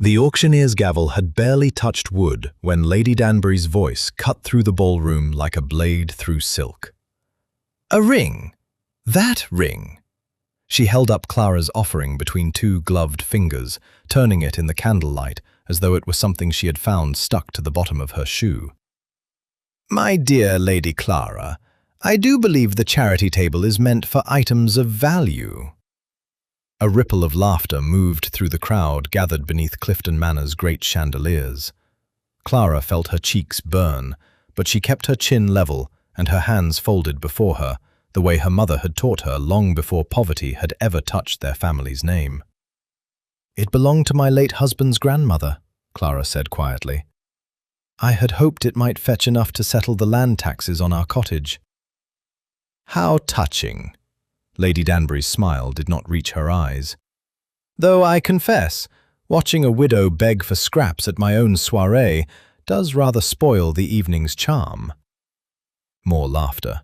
The auctioneer's gavel had barely touched wood when Lady Danbury's voice cut through the ballroom like a blade through silk. "A ring! That ring!" She held up Clara's offering between two gloved fingers, turning it in the candlelight as though it were something she had found stuck to the bottom of her shoe. "My dear Lady Clara, I do believe the charity table is meant for items of value." A ripple of laughter moved through the crowd gathered beneath Clifton Manor's great chandeliers. Clara felt her cheeks burn, but she kept her chin level and her hands folded before her, the way her mother had taught her long before poverty had ever touched their family's name. "It belonged to my late husband's grandmother," Clara said quietly. "I had hoped it might fetch enough to settle the land taxes on our cottage." "How touching!" Lady Danbury's smile did not reach her eyes. "Though I confess, watching a widow beg for scraps at my own soirée does rather spoil the evening's charm." More laughter.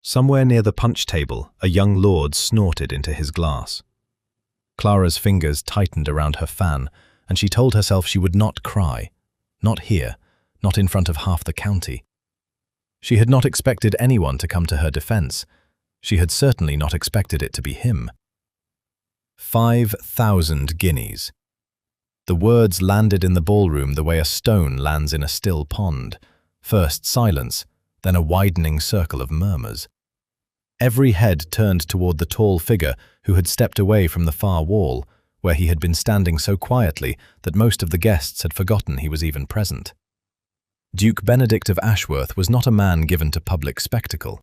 Somewhere near the punch table, a young lord snorted into his glass. Clara's fingers tightened around her fan, and she told herself she would not cry. Not here, not in front of half the county. She had not expected anyone to come to her defense. She had certainly not expected it to be him. 5,000 guineas. The words landed in the ballroom the way a stone lands in a still pond. First silence, then a widening circle of murmurs. Every head turned toward the tall figure who had stepped away from the far wall, where he had been standing so quietly that most of the guests had forgotten he was even present. Duke Benedict of Ashworth was not a man given to public spectacle.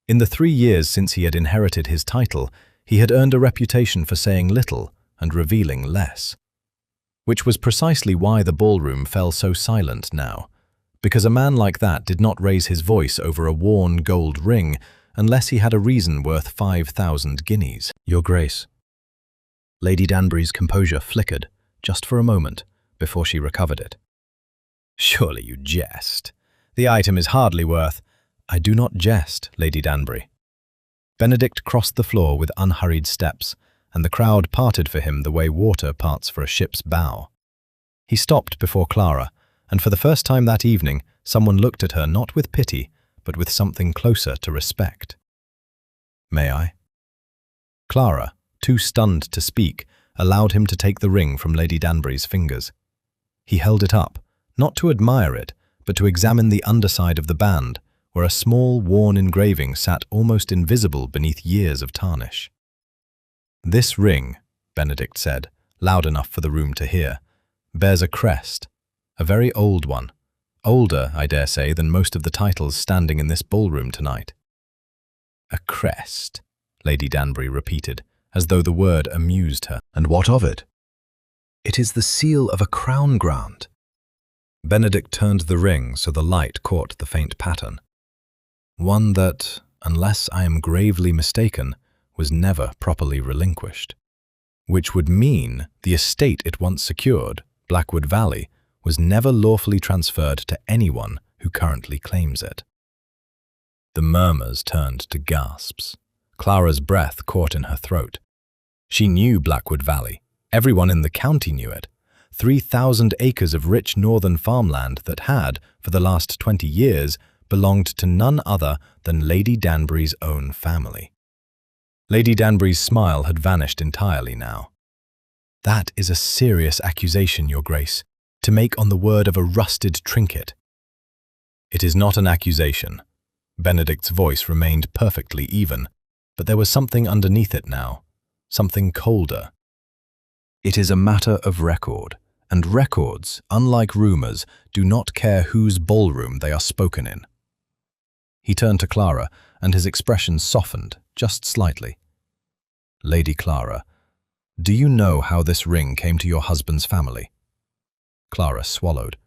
In the 3 years since he had inherited his title, he had earned a reputation for saying little and revealing less. Which was precisely why the ballroom fell so silent now, because a man like that did not raise his voice over a worn gold ring unless he had a reason worth 5,000 guineas. "Your Grace." Lady Danbury's composure flickered, just for a moment, before she recovered it. "Surely you jest. The item is hardly worth—" "I do not jest, Lady Danbury." Benedict crossed the floor with unhurried steps, and the crowd parted for him the way water parts for a ship's bow. He stopped before Clara, and for the first time that evening, someone looked at her not with pity, but with something closer to respect. "May I?" Clara, too stunned to speak, allowed him to take the ring from Lady Danbury's fingers. He held it up, not to admire it, but to examine the underside of the band, where a small, worn engraving sat almost invisible beneath years of tarnish. "This ring," Benedict said, loud enough for the room to hear, "bears a crest, a very old one, older, I dare say, than most of the titles standing in this ballroom tonight." "A crest," Lady Danbury repeated, as though the word amused her. "And what of it?" "It is the seal of a crown grant." Benedict turned the ring so the light caught the faint pattern. "One that, unless I am gravely mistaken, was never properly relinquished. Which would mean the estate it once secured, Blackwood Valley, was never lawfully transferred to anyone who currently claims it." The murmurs turned to gasps. Clara's breath caught in her throat. She knew Blackwood Valley. Everyone in the county knew it. 3,000 acres of rich northern farmland that had, for the last 20 years, belonged to none other than Lady Danbury's own family. Lady Danbury's smile had vanished entirely now. "That is a serious accusation, Your Grace, to make on the word of a rusted trinket." "It is not an accusation." Benedict's voice remained perfectly even, but there was something underneath it now, something colder. "It is a matter of record, and records, unlike rumors, do not care whose ballroom they are spoken in." He turned to Clara, and his expression softened, just slightly. "Lady Clara, do you know how this ring came to your husband's family?" Clara swallowed.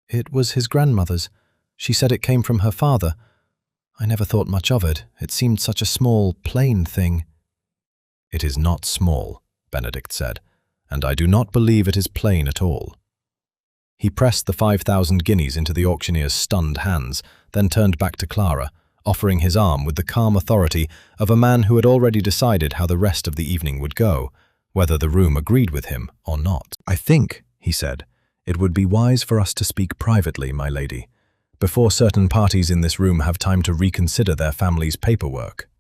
"It was his grandmother's. She said it came from her father. I never thought much of it. It seemed such a small, plain thing." "It is not small," Benedict said, "and I do not believe it is plain at all." He pressed the 5,000 guineas into the auctioneer's stunned hands, then turned back to Clara, offering his arm with the calm authority of a man who had already decided how the rest of the evening would go, whether the room agreed with him or not. "I think," he said, "it would be wise for us to speak privately, my lady, before certain parties in this room have time to reconsider their family's paperwork."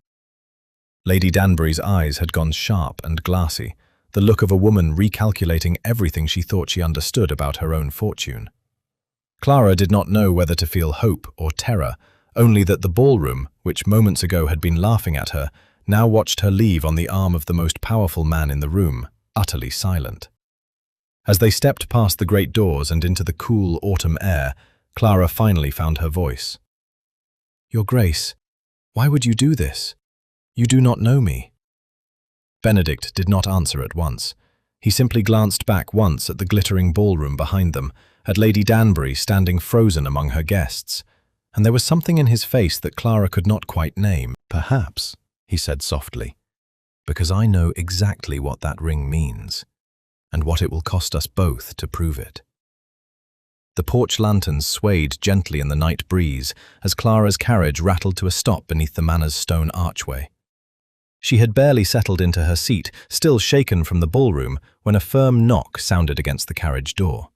Lady Danbury's eyes had gone sharp and glassy, the look of a woman recalculating everything she thought she understood about her own fortune. Clara did not know whether to feel hope or terror, only that the ballroom, which moments ago had been laughing at her, now watched her leave on the arm of the most powerful man in the room, utterly silent. As they stepped past the great doors and into the cool autumn air, Clara finally found her voice. "Your Grace, why would you do this? You do not know me." Benedict did not answer at once. He simply glanced back once at the glittering ballroom behind them, at Lady Danbury standing frozen among her guests, and there was something in his face that Clara could not quite name. "Perhaps," he said softly, "because I know exactly what that ring means, and what it will cost us both to prove it." The porch lanterns swayed gently in the night breeze as Clara's carriage rattled to a stop beneath the manor's stone archway. She had barely settled into her seat, still shaken from the ballroom, when a firm knock sounded against the carriage door.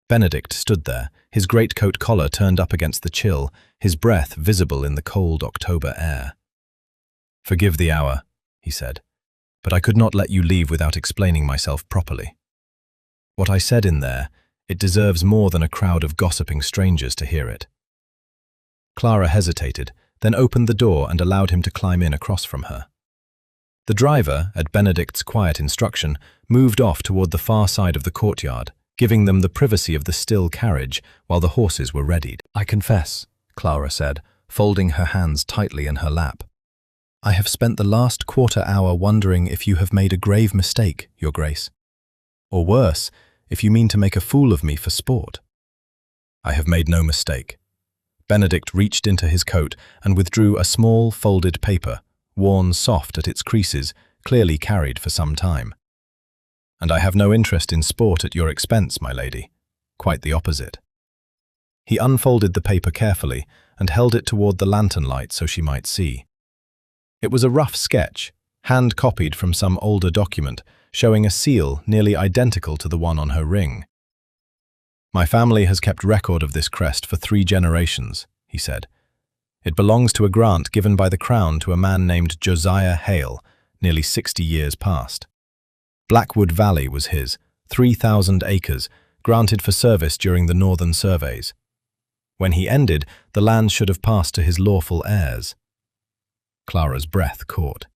Benedict stood there, his greatcoat collar turned up against the chill, his breath visible in the cold October air. "Forgive the hour," he said, "but I could not let you leave without explaining myself properly. What I said in there, it deserves more than a crowd of gossiping strangers to hear it." Clara hesitated, then opened the door and allowed him to climb in across from her. The driver, at Benedict's quiet instruction, moved off toward the far side of the courtyard, giving them the privacy of the still carriage while the horses were readied. "I confess," Clara said, folding her hands tightly in her lap, "I have spent the last quarter hour wondering if you have made a grave mistake, Your Grace. Or worse, if you mean to make a fool of me for sport." "I have made no mistake." Benedict reached into his coat and withdrew a small, folded paper, worn soft at its creases, clearly carried for some time. "And I have no interest in sport at your expense, my lady. Quite the opposite." He unfolded the paper carefully and held it toward the lantern light so she might see. It was a rough sketch, hand-copied from some older document, showing a seal nearly identical to the one on her ring. "My family has kept record of this crest for 3 generations, he said. "It belongs to a grant given by the Crown to a man named Josiah Hale, nearly 60 years past. Blackwood Valley was his, 3,000 acres, granted for service during the Northern surveys. When he ended, the land should have passed to his lawful heirs." Clara's breath caught.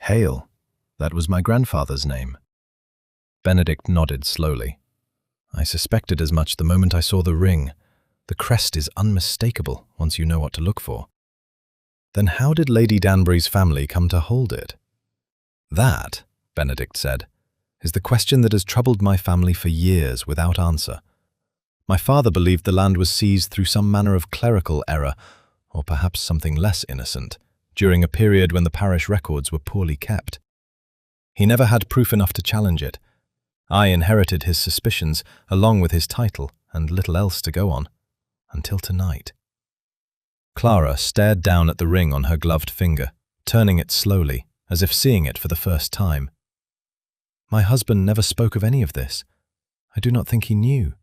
"Hale, that was my grandfather's name." Benedict nodded slowly. "I suspected as much the moment I saw the ring. The crest is unmistakable once you know what to look for." "Then how did Lady Danbury's family come to hold it?" "That," Benedict said, "is the question that has troubled my family for years without answer. My father believed the land was seized through some manner of clerical error, or perhaps something less innocent, during a period when the parish records were poorly kept. He never had proof enough to challenge it. I inherited his suspicions, along with his title, and little else to go on. Until tonight." Clara stared down at the ring on her gloved finger, turning it slowly, as if seeing it for the first time. "My husband never spoke of any of this. I do not think he knew."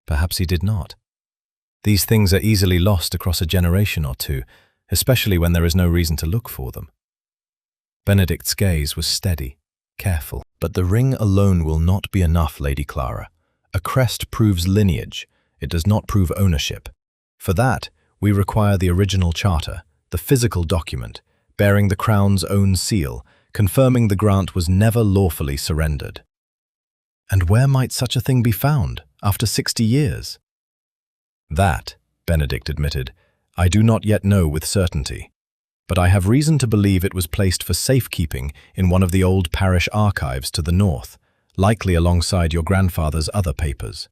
Perhaps he did not. These things are easily lost across a generation or two, especially when there is no reason to look for them. Benedict's gaze was steady, careful. "But the ring alone will not be enough, Lady Clara. A crest proves lineage. It does not prove ownership. For that, we require the original charter, the physical document, bearing the Crown's own seal, confirming the grant was never lawfully surrendered." "And where might such a thing be found, after 60 years? "That," Benedict admitted, "I do not yet know with certainty. But I have reason to believe it was placed for safekeeping in one of the old parish archives to the north, likely alongside your grandfather's other papers.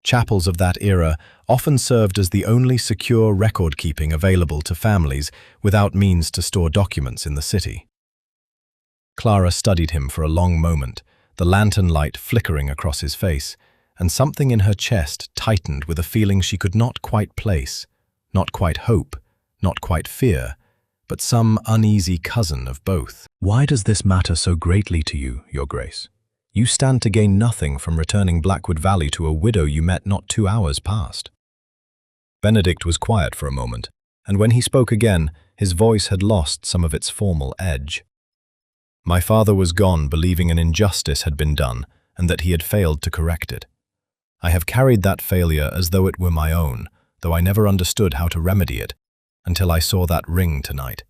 Chapels of that era often served as the only secure record-keeping available to families without means to store documents in the city." Clara studied him for a long moment, the lantern light flickering across his face, and something in her chest tightened with a feeling she could not quite place, not quite hope, not quite fear, but some uneasy cousin of both. Why does this matter so greatly to you, Your Grace? You stand to gain nothing from returning Blackwood Valley to a widow you met not 2 hours past. Benedict was quiet for a moment, and when he spoke again, his voice had lost some of its formal edge. My father was gone believing an injustice had been done and that he had failed to correct it. I have carried that failure as though it were my own, though I never understood how to remedy it, until I saw that ring tonight.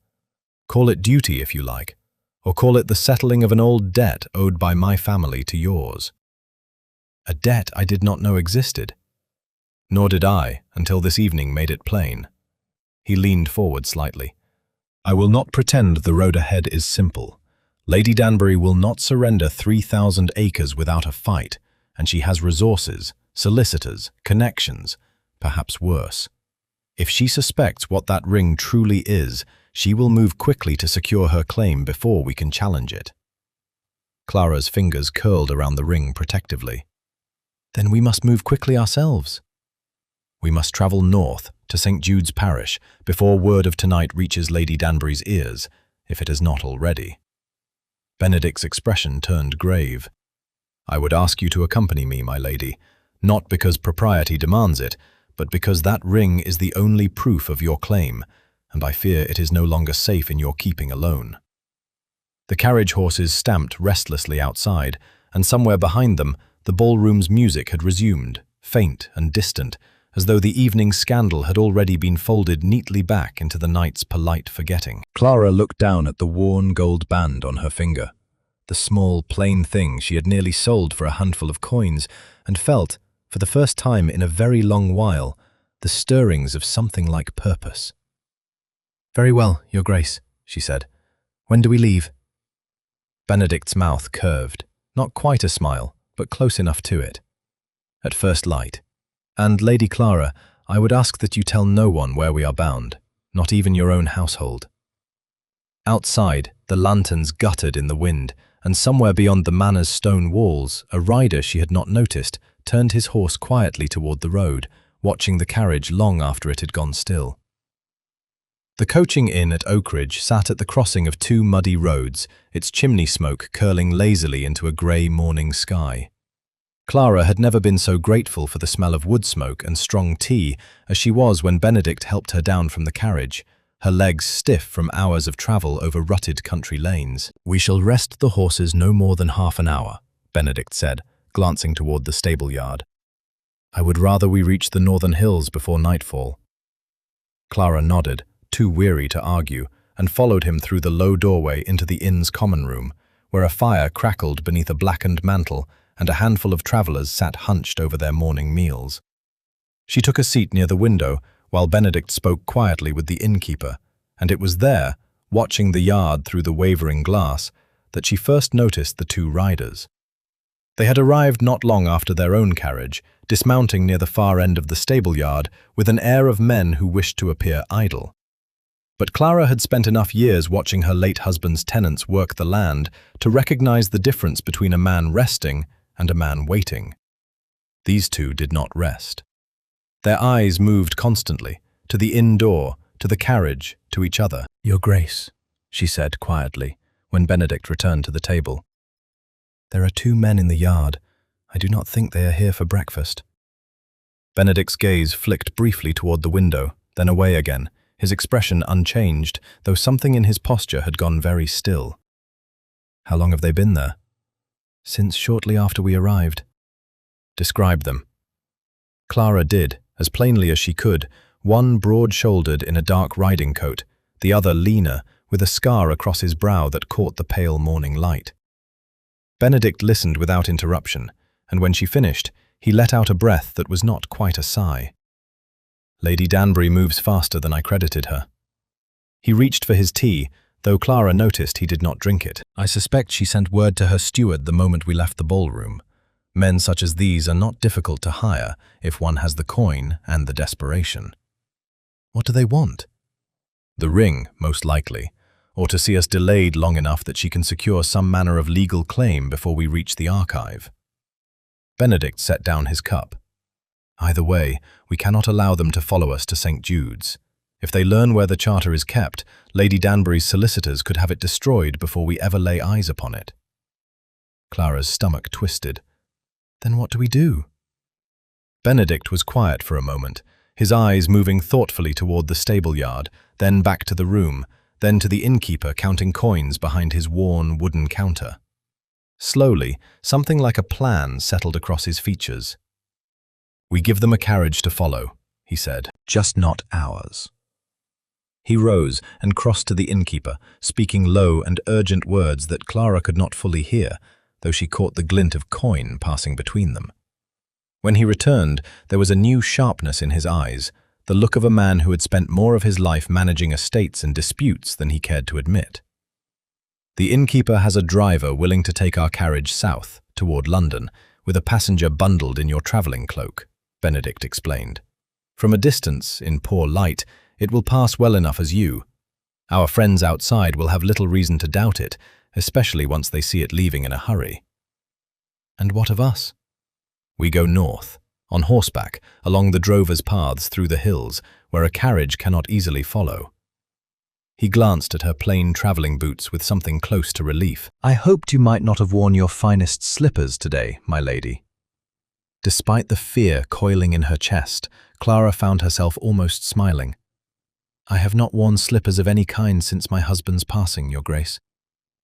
Call it duty if you like, or call it the settling of an old debt owed by my family to yours. A debt I did not know existed. Nor did I, until this evening made it plain. He leaned forward slightly. I will not pretend the road ahead is simple. Lady Danbury will not surrender 3,000 acres without a fight, and she has resources, solicitors, connections, perhaps worse. If she suspects what that ring truly is, she will move quickly to secure her claim before we can challenge it. Clara's fingers curled around the ring protectively. Then we must move quickly ourselves. We must travel north to St. Jude's Parish before word of tonight reaches Lady Danbury's ears, if it has not already. Benedict's expression turned grave. I would ask you to accompany me, my lady, not because propriety demands it, but because that ring is the only proof of your claim, and I fear it is no longer safe in your keeping alone. The carriage horses stamped restlessly outside, and somewhere behind them the ballroom's music had resumed, faint and distant, as though the evening's scandal had already been folded neatly back into the night's polite forgetting. Clara looked down at the worn gold band on her finger, the small, plain thing she had nearly sold for a handful of coins, and felt, for the first time in a very long while, the stirrings of something like purpose. Very well, Your Grace, she said. When do we leave? Benedict's mouth curved, not quite a smile, but close enough to it. At first light. And, Lady Clara, I would ask that you tell no one where we are bound, not even your own household. Outside, the lanterns guttered in the wind, and somewhere beyond the manor's stone walls, a rider she had not noticed turned his horse quietly toward the road, watching the carriage long after it had gone still. The coaching inn at Oakridge sat at the crossing of 2 muddy roads, its chimney smoke curling lazily into a grey morning sky. Clara had never been so grateful for the smell of wood smoke and strong tea as she was when Benedict helped her down from the carriage, her legs stiff from hours of travel over rutted country lanes. We shall rest the horses no more than half an hour, Benedict said, glancing toward the stable yard. I would rather we reach the northern hills before nightfall. Clara nodded, too weary to argue, and followed him through the low doorway into the inn's common room, where a fire crackled beneath a blackened mantel and a handful of travellers sat hunched over their morning meals. She took a seat near the window while Benedict spoke quietly with the innkeeper, and it was there, watching the yard through the wavering glass, that she first noticed the 2 riders. They had arrived not long after their own carriage, dismounting near the far end of the stable yard with an air of men who wished to appear idle. But Clara had spent enough years watching her late husband's tenants work the land to recognize the difference between a man resting and a man waiting. These 2 did not rest. Their eyes moved constantly, to the inn door, to the carriage, to each other. Your Grace, she said quietly, when Benedict returned to the table. There are 2 men in the yard. I do not think they are here for breakfast. Benedict's gaze flicked briefly toward the window, then away again, his expression unchanged, though something in his posture had gone very still. How long have they been there? Since shortly after we arrived. Describe them. Clara did, as plainly as she could, one broad-shouldered in a dark riding coat, the other leaner, with a scar across his brow that caught the pale morning light. Benedict listened without interruption, and when she finished, he let out a breath that was not quite a sigh. Lady Danbury moves faster than I credited her. He reached for his tea, though Clara noticed he did not drink it. I suspect she sent word to her steward the moment we left the ballroom. Men such as these are not difficult to hire if one has the coin and the desperation. What do they want? The ring, most likely, or to see us delayed long enough that she can secure some manner of legal claim before we reach the archive. Benedict set down his cup. Either way, we cannot allow them to follow us to St. Jude's. If they learn where the charter is kept, Lady Danbury's solicitors could have it destroyed before we ever lay eyes upon it. Clara's stomach twisted. Then what do we do? Benedict was quiet for a moment, his eyes moving thoughtfully toward the stable yard, then back to the room, then to the innkeeper counting coins behind his worn wooden counter. Slowly, something like a plan settled across his features. "We give them a carriage to follow," he said, "just not ours." He rose and crossed to the innkeeper, speaking low and urgent words that Clara could not fully hear, though she caught the glint of coin passing between them. When he returned, there was a new sharpness in his eyes, the look of a man who had spent more of his life managing estates and disputes than he cared to admit. "The innkeeper has a driver willing to take our carriage south, toward London, with a passenger bundled in your travelling cloak," Benedict explained. "From a distance, in poor light, it will pass well enough as you. Our friends outside will have little reason to doubt it, especially once they see it leaving in a hurry." "And what of us?" "We go north, on horseback, along the drovers' paths through the hills, where a carriage cannot easily follow." He glanced at her plain travelling boots with something close to relief. "I hoped you might not have worn your finest slippers today, my lady." Despite the fear coiling in her chest, Clara found herself almost smiling. "I have not worn slippers of any kind since my husband's passing, Your Grace.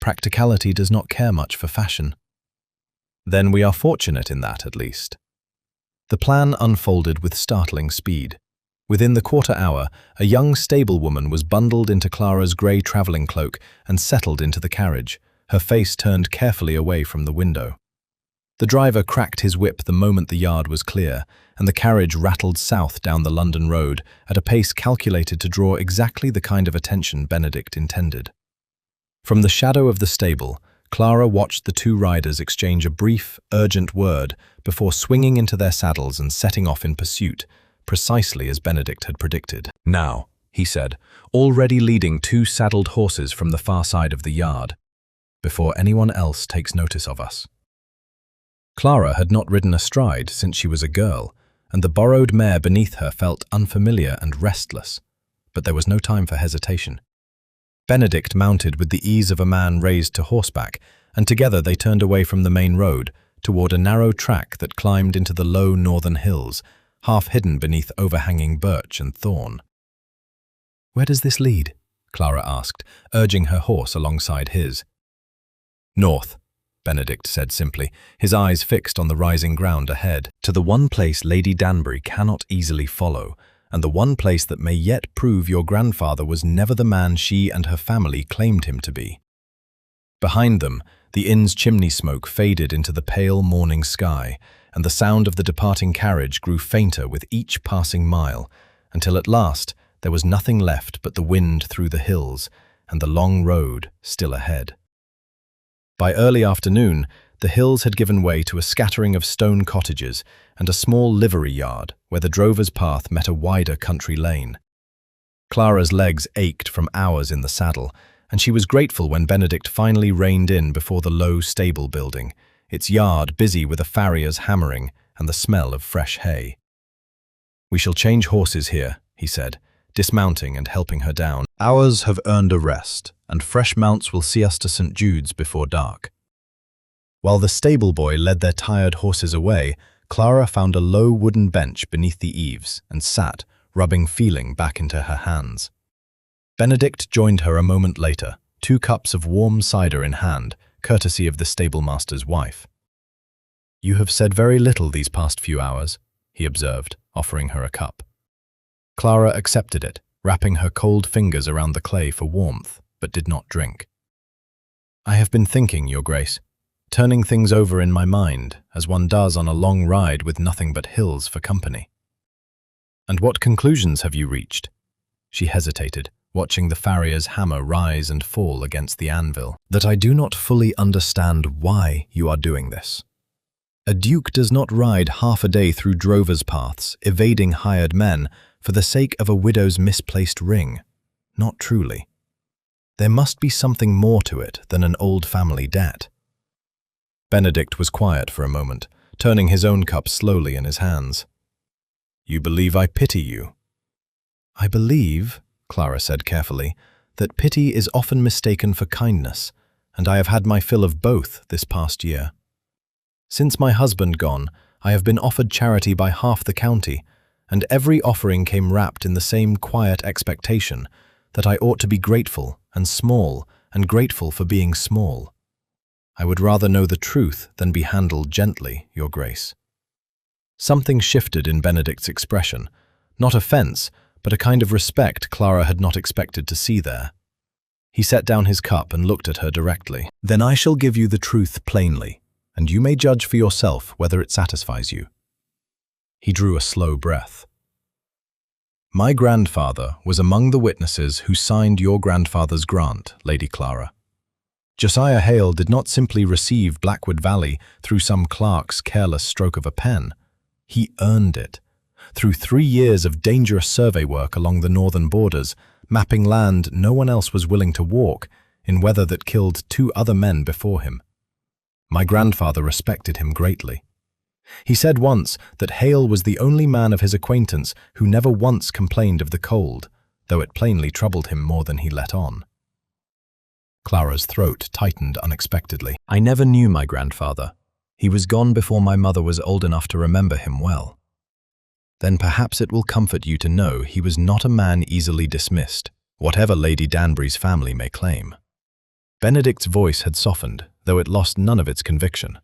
Practicality does not care much for fashion." "Then we are fortunate in that, at least." The plan unfolded with startling speed. Within the quarter hour, a young stablewoman was bundled into Clara's grey travelling cloak and settled into the carriage, her face turned carefully away from the window. The driver cracked his whip the moment the yard was clear, and the carriage rattled south down the London road at a pace calculated to draw exactly the kind of attention Benedict intended. From the shadow of the stable, Clara watched the two riders exchange a brief, urgent word before swinging into their saddles and setting off in pursuit, precisely as Benedict had predicted. "Now," he said, already leading two saddled horses from the far side of the yard, "before anyone else takes notice of us." Clara had not ridden astride since she was a girl, and the borrowed mare beneath her felt unfamiliar and restless, but there was no time for hesitation. Benedict mounted with the ease of a man raised to horseback, and together they turned away from the main road, toward a narrow track that climbed into the low northern hills, half hidden beneath overhanging birch and thorn. "Where does this lead?" Clara asked, urging her horse alongside his. "North," Benedict said simply, his eyes fixed on the rising ground ahead, "to the one place Lady Danbury cannot easily follow, and the one place that may yet prove your grandfather was never the man she and her family claimed him to be." Behind them, the inn's chimney smoke faded into the pale morning sky, and the sound of the departing carriage grew fainter with each passing mile, until at last there was nothing left but the wind through the hills and the long road still ahead. By early afternoon, the hills had given way to a scattering of stone cottages and a small livery yard where the drover's path met a wider country lane. Clara's legs ached from hours in the saddle, and she was grateful when Benedict finally reined in before the low stable building, its yard busy with a farrier's hammering and the smell of fresh hay. "We shall change horses here," he said, dismounting and helping her down. "Ours have earned a rest, and fresh mounts will see us to St. Jude's before dark." While the stable boy led their tired horses away, Clara found a low wooden bench beneath the eaves and sat, rubbing feeling back into her hands. Benedict joined her a moment later, 2 cups of warm cider in hand, courtesy of the stablemaster's wife. "You have said very little these past few hours," he observed, offering her a cup. Clara accepted it, wrapping her cold fingers around the clay for warmth, but did not drink. "I have been thinking, Your Grace, turning things over in my mind, as one does on a long ride with nothing but hills for company." "And what conclusions have you reached?" She hesitated, watching the farrier's hammer rise and fall against the anvil. "That I do not fully understand why you are doing this. A duke does not ride half a day through drovers' paths, evading hired men, for the sake of a widow's misplaced ring. Not truly. There must be something more to it than an old family debt." Benedict was quiet for a moment, turning his own cup slowly in his hands. "You believe I pity you?" "I believe," Clara said carefully, that pity is often mistaken for kindness, and I have had my fill of both this past year. Since my husband gone, I have been offered charity by half the county, and every offering came wrapped in the same quiet expectation that I ought to be grateful and small and grateful for being small. I would rather know the truth than be handled gently, Your Grace. Something shifted in Benedict's expression, not offense, but a kind of respect Clara had not expected to see there. He set down his cup and looked at her directly. Then I shall give you the truth plainly, and you may judge for yourself whether it satisfies you. He drew a slow breath. My grandfather was among the witnesses who signed your grandfather's grant, Lady Clara. Josiah Hale did not simply receive Blackwood Valley through some clerk's careless stroke of a pen. He earned it, through 3 years of dangerous survey work along the northern borders, mapping land no one else was willing to walk, in weather that killed 2 other men before him. My grandfather respected him greatly. He said once that Hale was the only man of his acquaintance who never once complained of the cold, though it plainly troubled him more than he let on. Clara's throat tightened unexpectedly. I never knew my grandfather. He was gone before my mother was old enough to remember him well. Then perhaps it will comfort you to know he was not a man easily dismissed, whatever Lady Danbury's family may claim. Benedict's voice had softened, though it lost none of its conviction.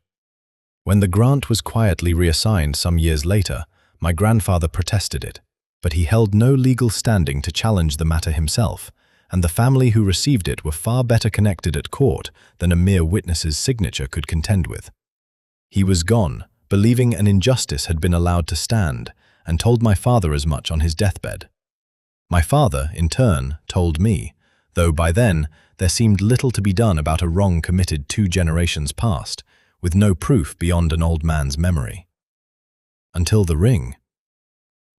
When the grant was quietly reassigned some years later, my grandfather protested it, but he held no legal standing to challenge the matter himself, and the family who received it were far better connected at court than a mere witness's signature could contend with. He was gone, believing an injustice had been allowed to stand, and told my father as much on his deathbed. My father, in turn, told me, though by then there seemed little to be done about a wrong committed 2 generations past, with no proof beyond an old man's memory. Until the ring.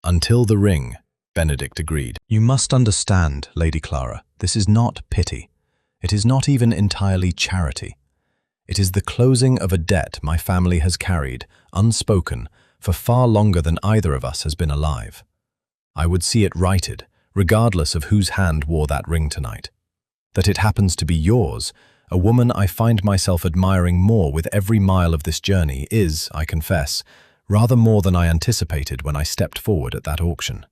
Until the ring, Benedict agreed. You must understand, Lady Clara, this is not pity. It is not even entirely charity. It is the closing of a debt my family has carried, unspoken, for far longer than either of us has been alive. I would see it righted, regardless of whose hand wore that ring tonight. That it happens to be yours, a woman I find myself admiring more with every mile of this journey, is, I confess, rather more than I anticipated when I stepped forward at that auction.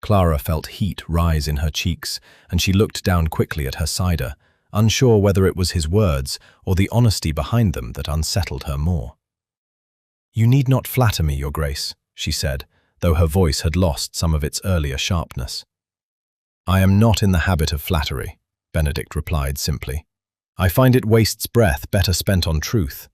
Clara felt heat rise in her cheeks, and she looked down quickly at her cider, unsure whether it was his words or the honesty behind them that unsettled her more. You need not flatter me, Your Grace, she said, though her voice had lost some of its earlier sharpness. I am not in the habit of flattery, Benedict replied simply. I find it wastes breath better spent on truth.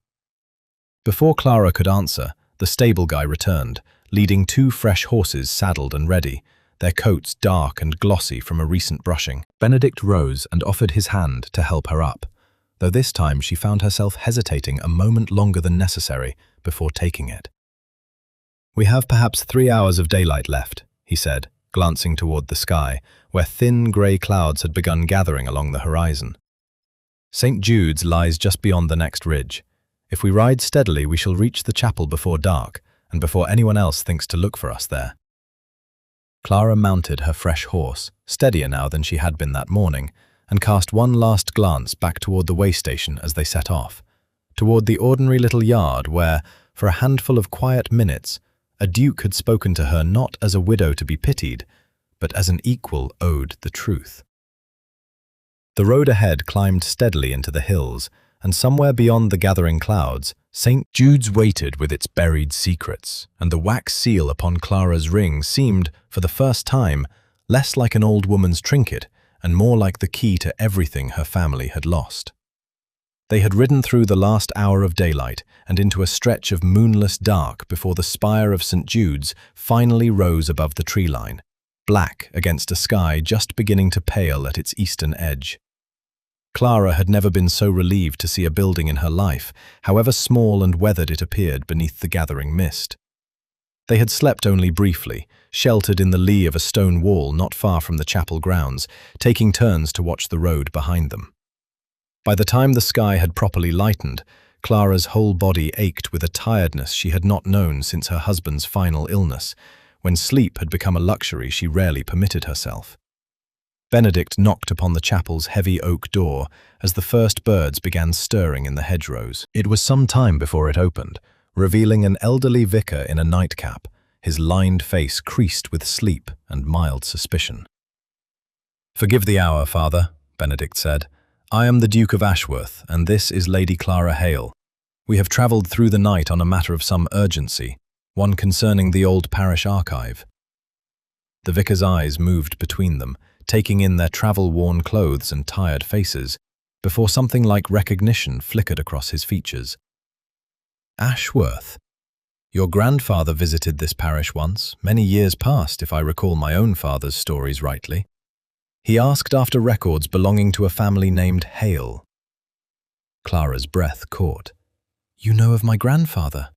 Before Clara could answer, the stable guy returned, leading 2 fresh horses saddled and ready, their coats dark and glossy from a recent brushing. Benedict rose and offered his hand to help her up, though this time she found herself hesitating a moment longer than necessary before taking it. We have perhaps 3 hours of daylight left, he said, glancing toward the sky, where thin grey clouds had begun gathering along the horizon. St. Jude's lies just beyond the next ridge. If we ride steadily, we shall reach the chapel before dark, and before anyone else thinks to look for us there. Clara mounted her fresh horse, steadier now than she had been that morning, and cast one last glance back toward the way station as they set off, toward the ordinary little yard where, for a handful of quiet minutes, a duke had spoken to her not as a widow to be pitied, but as an equal owed the truth. The road ahead climbed steadily into the hills, and somewhere beyond the gathering clouds, St. Jude's waited with its buried secrets, and the wax seal upon Clara's ring seemed, for the first time, less like an old woman's trinket and more like the key to everything her family had lost. They had ridden through the last hour of daylight and into a stretch of moonless dark before the spire of St. Jude's finally rose above the tree line, black against a sky just beginning to pale at its eastern edge. Clara had never been so relieved to see a building in her life, however small and weathered it appeared beneath the gathering mist. They had slept only briefly, sheltered in the lee of a stone wall not far from the chapel grounds, taking turns to watch the road behind them. By the time the sky had properly lightened, Clara's whole body ached with a tiredness she had not known since her husband's final illness, when sleep had become a luxury she rarely permitted herself. Benedict knocked upon the chapel's heavy oak door as the first birds began stirring in the hedgerows. It was some time before it opened, revealing an elderly vicar in a nightcap, his lined face creased with sleep and mild suspicion. "Forgive the hour, Father," Benedict said. "I am the Duke of Ashworth, and this is Lady Clara Hale. We have travelled through the night on a matter of some urgency, one concerning the old parish archive." The vicar's eyes moved between them, taking in their travel-worn clothes and tired faces, before something like recognition flickered across his features. "Ashworth? Your grandfather visited this parish once, many years past, if I recall my own father's stories rightly. He asked after records belonging to a family named Hale." Clara's breath caught. "You know of my grandfather?"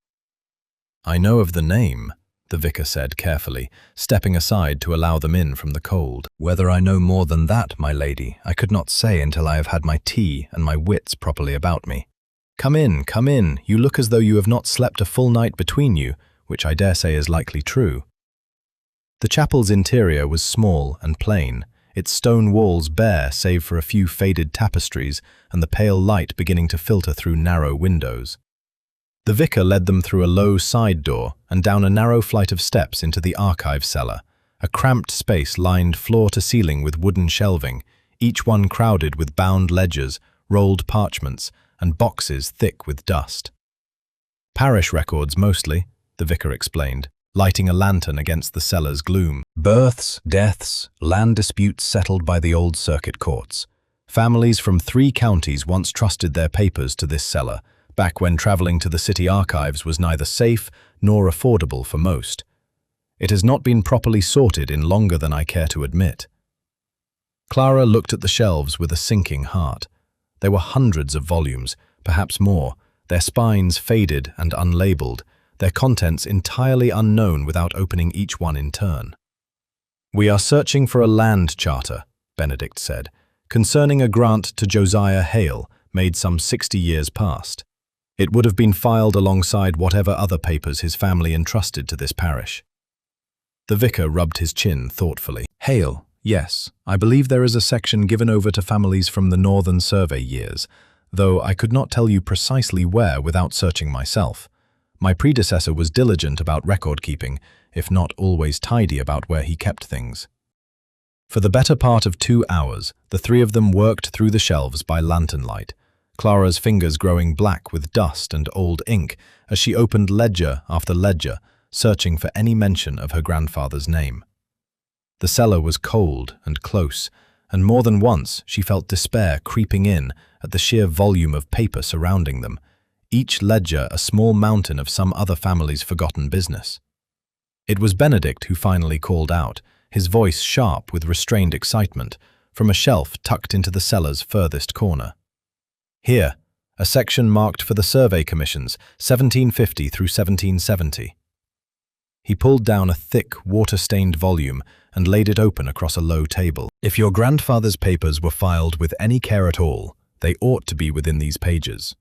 "I know of the name," the vicar said carefully, stepping aside to allow them in from the cold. "Whether I know more than that, my lady, I could not say until I have had my tea and my wits properly about me. Come in, come in. You look as though you have not slept a full night between you, which I dare say is likely true." The chapel's interior was small and plain, its stone walls bare save for a few faded tapestries and the pale light beginning to filter through narrow windows. The vicar led them through a low side door and down a narrow flight of steps into the archive cellar, a cramped space lined floor to ceiling with wooden shelving, each one crowded with bound ledgers, rolled parchments, and boxes thick with dust. "Parish records mostly," the vicar explained, lighting a lantern against the cellar's gloom. "Births, deaths, land disputes settled by the old circuit courts. Families from 3 counties once trusted their papers to this cellar, back when travelling to the city archives was neither safe nor affordable for most. It has not been properly sorted in longer than I care to admit." Clara looked at the shelves with a sinking heart. There were hundreds of volumes, perhaps more, their spines faded and unlabeled, their contents entirely unknown without opening each one in turn. "We are searching for a land charter," Benedict said, "concerning a grant to Josiah Hale, made some 60 years past. It would have been filed alongside whatever other papers his family entrusted to this parish." The vicar rubbed his chin thoughtfully. "Hale, yes, I believe there is a section given over to families from the Northern Survey years, though I could not tell you precisely where without searching myself. My predecessor was diligent about record-keeping, if not always tidy about where he kept things." For the better part of 2 hours, the 3 of them worked through the shelves by lantern light, Clara's fingers growing black with dust and old ink as she opened ledger after ledger, searching for any mention of her grandfather's name. The cellar was cold and close, and more than once she felt despair creeping in at the sheer volume of paper surrounding them, each ledger a small mountain of some other family's forgotten business. It was Benedict who finally called out, his voice sharp with restrained excitement, from a shelf tucked into the cellar's furthest corner. "Here, a section marked for the survey commissions, 1750 through 1770. He pulled down a thick, water-stained volume and laid it open across a low table. "If your grandfather's papers were filed with any care at all, they ought to be within these pages."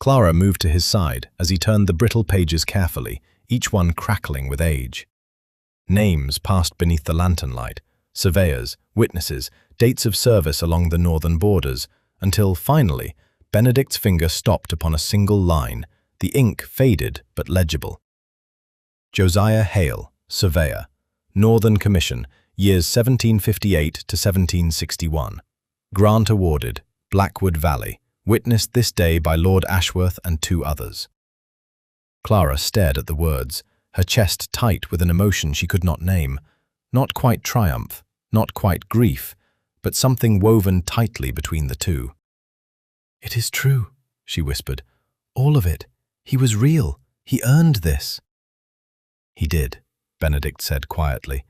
Clara moved to his side as he turned the brittle pages carefully, each one crackling with age. Names passed beneath the lantern light, surveyors, witnesses, dates of service along the northern borders, until, finally, Benedict's finger stopped upon a single line, the ink faded but legible. "Josiah Hale, Surveyor, Northern Commission, years 1758 to 1761. Grant awarded, Blackwood Valley, witnessed this day by Lord Ashworth and 2 others." Clara stared at the words, her chest tight with an emotion she could not name, not quite triumph, not quite grief, but something woven tightly between the two. "It is true," she whispered. "All of it. He was real. He earned this." "He did," Benedict said quietly,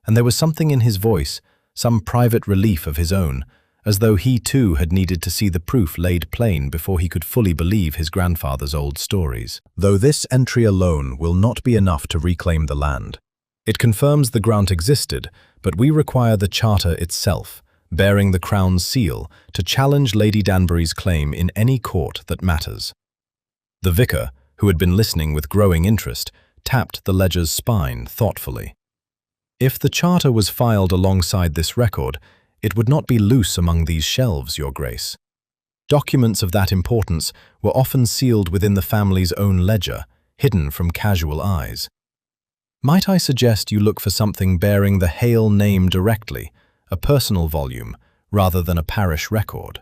and there was something in his voice, some private relief of his own, as though he too had needed to see the proof laid plain before he could fully believe his grandfather's old stories. "Though this entry alone will not be enough to reclaim the land. It confirms the grant existed, but we require the charter itself, bearing the Crown's seal, to challenge Lady Danbury's claim in any court that matters." The vicar, who had been listening with growing interest, tapped the ledger's spine thoughtfully. If the charter was filed alongside this record, it would not be loose among these shelves, Your Grace. Documents of that importance were often sealed within the family's own ledger, hidden from casual eyes. Might I suggest you look for something bearing the Hale name directly, a personal volume, rather than a parish record?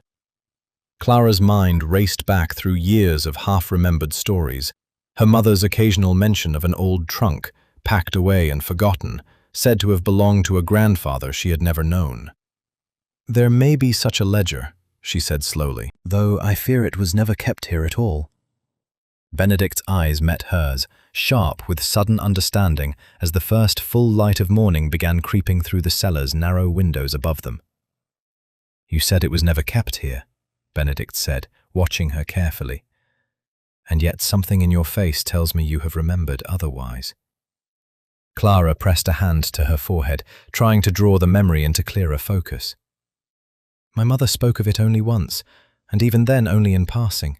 Clara's mind raced back through years of half-remembered stories, her mother's occasional mention of an old trunk, packed away and forgotten, said to have belonged to a grandfather she had never known. "There may be such a ledger," she said slowly, "though I fear it was never kept here at all." Benedict's eyes met hers, sharp with sudden understanding as the first full light of morning began creeping through the cellar's narrow windows above them. "You said it was never kept here," Benedict said, watching her carefully. "And yet something in your face tells me you have remembered otherwise." Clara pressed a hand to her forehead, trying to draw the memory into clearer focus. "My mother spoke of it only once, and even then only in passing.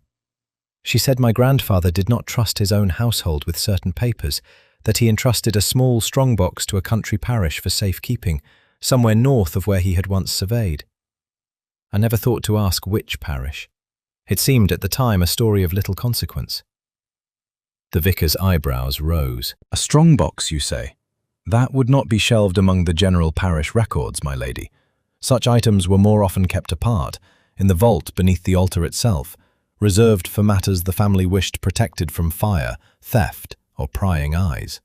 She said my grandfather did not trust his own household with certain papers, that he entrusted a small strongbox to a country parish for safekeeping, somewhere north of where he had once surveyed. I never thought to ask which parish. It seemed at the time a story of little consequence." The vicar's eyebrows rose. "A strongbox, you say? That would not be shelved among the general parish records, my lady. Such items were more often kept apart, in the vault beneath the altar itself, reserved for matters the family wished protected from fire, theft, or prying eyes."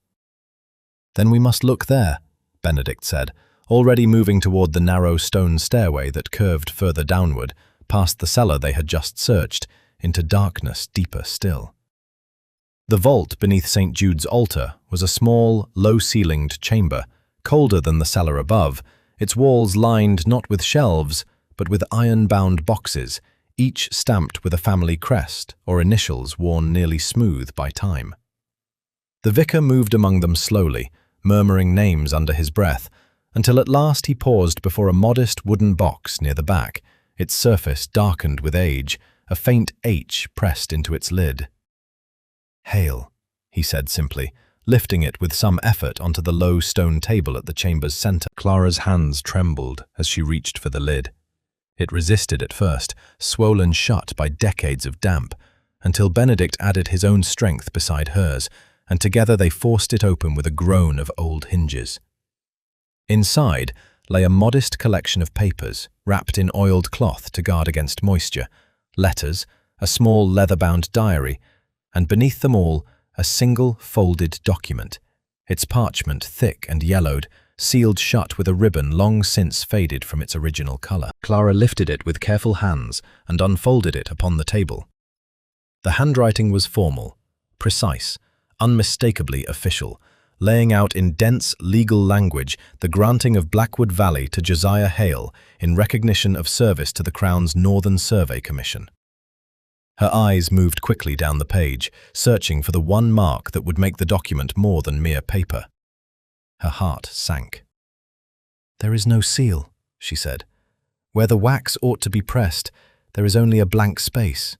"Then we must look there," Benedict said, already moving toward the narrow stone stairway that curved further downward, past the cellar they had just searched, into darkness deeper still. The vault beneath St. Jude's altar was a small, low-ceilinged chamber, colder than the cellar above, its walls lined not with shelves, but with iron-bound boxes, each stamped with a family crest or initials worn nearly smooth by time. The vicar moved among them slowly, murmuring names under his breath, until at last he paused before a modest wooden box near the back, its surface darkened with age, a faint H pressed into its lid. "Hale," he said simply, lifting it with some effort onto the low stone table at the chamber's center. Clara's hands trembled as she reached for the lid. It resisted at first, swollen shut by decades of damp, until Benedict added his own strength beside hers, and together they forced it open with a groan of old hinges. Inside lay a modest collection of papers, wrapped in oiled cloth to guard against moisture, letters, a small leather-bound diary, and beneath them all, a single folded document, its parchment thick and yellowed, sealed shut with a ribbon long since faded from its original color. Clara lifted it with careful hands and unfolded it upon the table. The handwriting was formal, precise, unmistakably official, laying out in dense legal language the granting of Blackwood Valley to Josiah Hale in recognition of service to the Crown's Northern Survey Commission. Her eyes moved quickly down the page, searching for the one mark that would make the document more than mere paper. Her heart sank. "There is no seal," she said. "Where the wax ought to be pressed, there is only a blank space."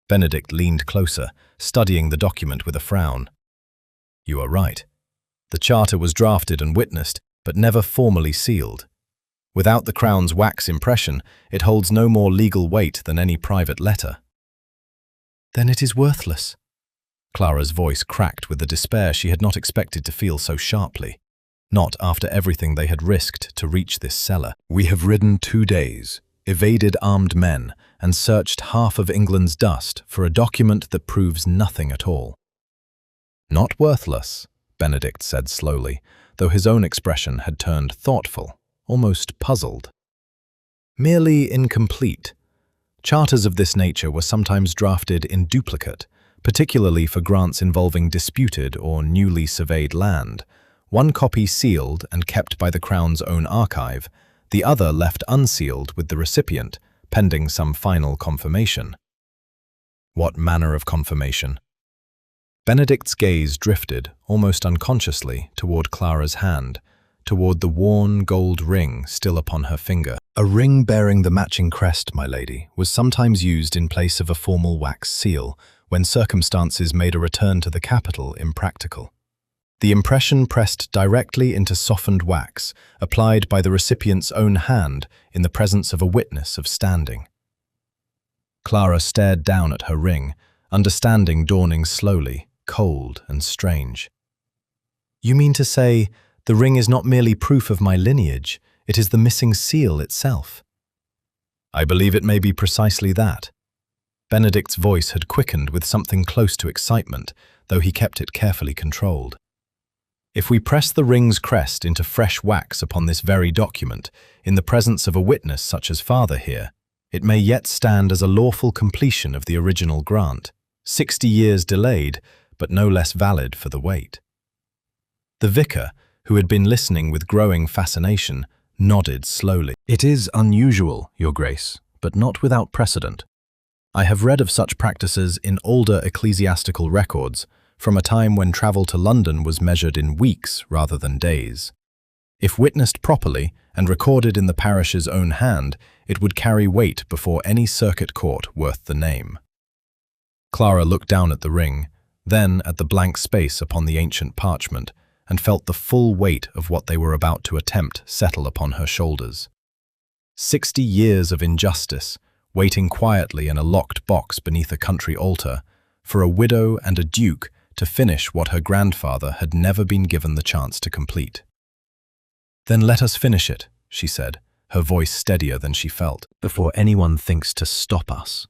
Benedict leaned closer, studying the document with a frown. "You are right. The charter was drafted and witnessed, but never formally sealed. Without the Crown's wax impression, it holds no more legal weight than any private letter." "Then it is worthless." Clara's voice cracked with the despair she had not expected to feel so sharply. Not after everything they had risked to reach this cellar. "We have ridden 2 days, evaded armed men, and searched half of England's dust for a document that proves nothing at all." "Not worthless," Benedict said slowly, though his own expression had turned thoughtful, almost puzzled. "Merely incomplete. Charters of this nature were sometimes drafted in duplicate, particularly for grants involving disputed or newly surveyed land, one copy sealed and kept by the Crown's own archive, the other left unsealed with the recipient, pending some final confirmation." "What manner of confirmation?" Benedict's gaze drifted, almost unconsciously, toward Clara's hand, toward the worn gold ring still upon her finger. "A ring bearing the matching crest, my lady, was sometimes used in place of a formal wax seal when circumstances made a return to the capital impractical. the impression pressed directly into softened wax, applied by the recipient's own hand in the presence of a witness of standing. Clara stared down at her ring, understanding dawning slowly, cold and strange. "You mean to say the ring is not merely proof of my lineage, it is the missing seal itself?" "I believe it may be precisely that." Benedict's voice had quickened with something close to excitement, though he kept it carefully controlled. "If we press the ring's crest into fresh wax upon this very document, in the presence of a witness such as Father here, it may yet stand as a lawful completion of the original grant, 60 years delayed, but no less valid for the wait." The vicar, who had been listening with growing fascination, nodded slowly. "It is unusual, Your Grace, but not without precedent. I have read of such practices in older ecclesiastical records, from a time when travel to London was measured in weeks rather than days. If witnessed properly and recorded in the parish's own hand, it would carry weight before any circuit court worth the name." Clara looked down at the ring, then at the blank space upon the ancient parchment, and felt the full weight of what they were about to attempt settle upon her shoulders. 60 years of injustice, waiting quietly in a locked box beneath a country altar, for a widow and a duke to finish what her grandfather had never been given the chance to complete. "Then let us finish it," she said, her voice steadier than she felt, "before anyone thinks to stop us."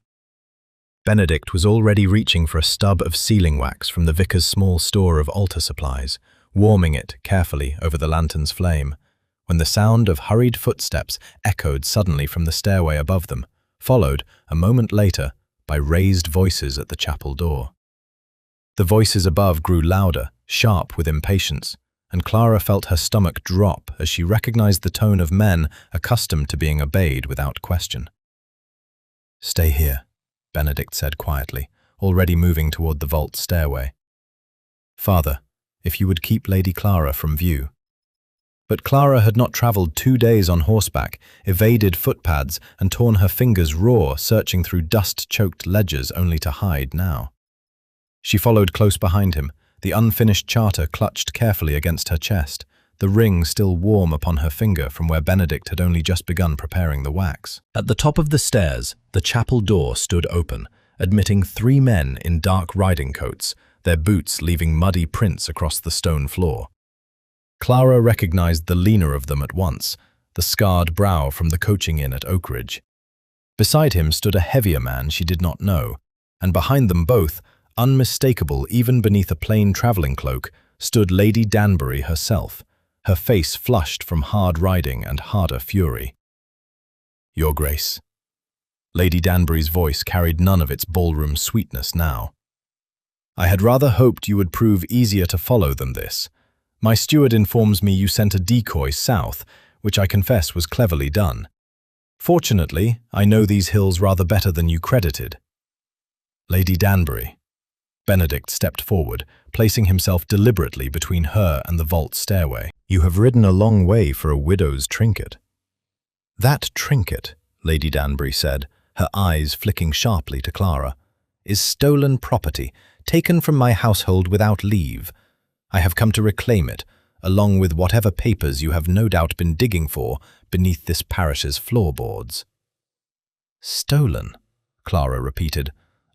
Benedict was already reaching for a stub of sealing wax from the vicar's small store of altar supplies, warming it carefully over the lantern's flame, when the sound of hurried footsteps echoed suddenly from the stairway above them, followed, a moment later, by raised voices at the chapel door. The voices above grew louder, sharp with impatience, and Clara felt her stomach drop as she recognized the tone of men accustomed to being obeyed without question. "Stay here," Benedict said quietly, already moving toward the vault stairway. "Father, if you would keep Lady Clara from view." But Clara had not travelled 2 days on horseback, evaded footpads, and torn her fingers raw, searching through dust-choked ledgers only to hide now. She followed close behind him, the unfinished charter clutched carefully against her chest, the ring still warm upon her finger from where Benedict had only just begun preparing the wax. At the top of the stairs, the chapel door stood open, admitting 3 men in dark riding coats, their boots leaving muddy prints across the stone floor. Clara recognized the leaner of them at once, the scarred brow from the coaching inn at Oakridge. Beside him stood a heavier man she did not know, and behind them both, unmistakable even beneath a plain travelling cloak, stood Lady Danbury herself, her face flushed from hard riding and harder fury. "Your Grace." Lady Danbury's voice carried none of its ballroom sweetness now. "I had rather hoped you would prove easier to follow than this. My steward informs me you sent a decoy south, which I confess was cleverly done. Fortunately, I know these hills rather better than you credited." "Lady Danbury." Benedict stepped forward, placing himself deliberately between her and the vault stairway. "You have ridden a long way for a widow's trinket." "That trinket," Lady Danbury said, her eyes flicking sharply to Clara, "is stolen property, taken from my household without leave. I have come to reclaim it, along with whatever papers you have no doubt been digging for beneath this parish's floorboards." "Stolen," Clara repeated,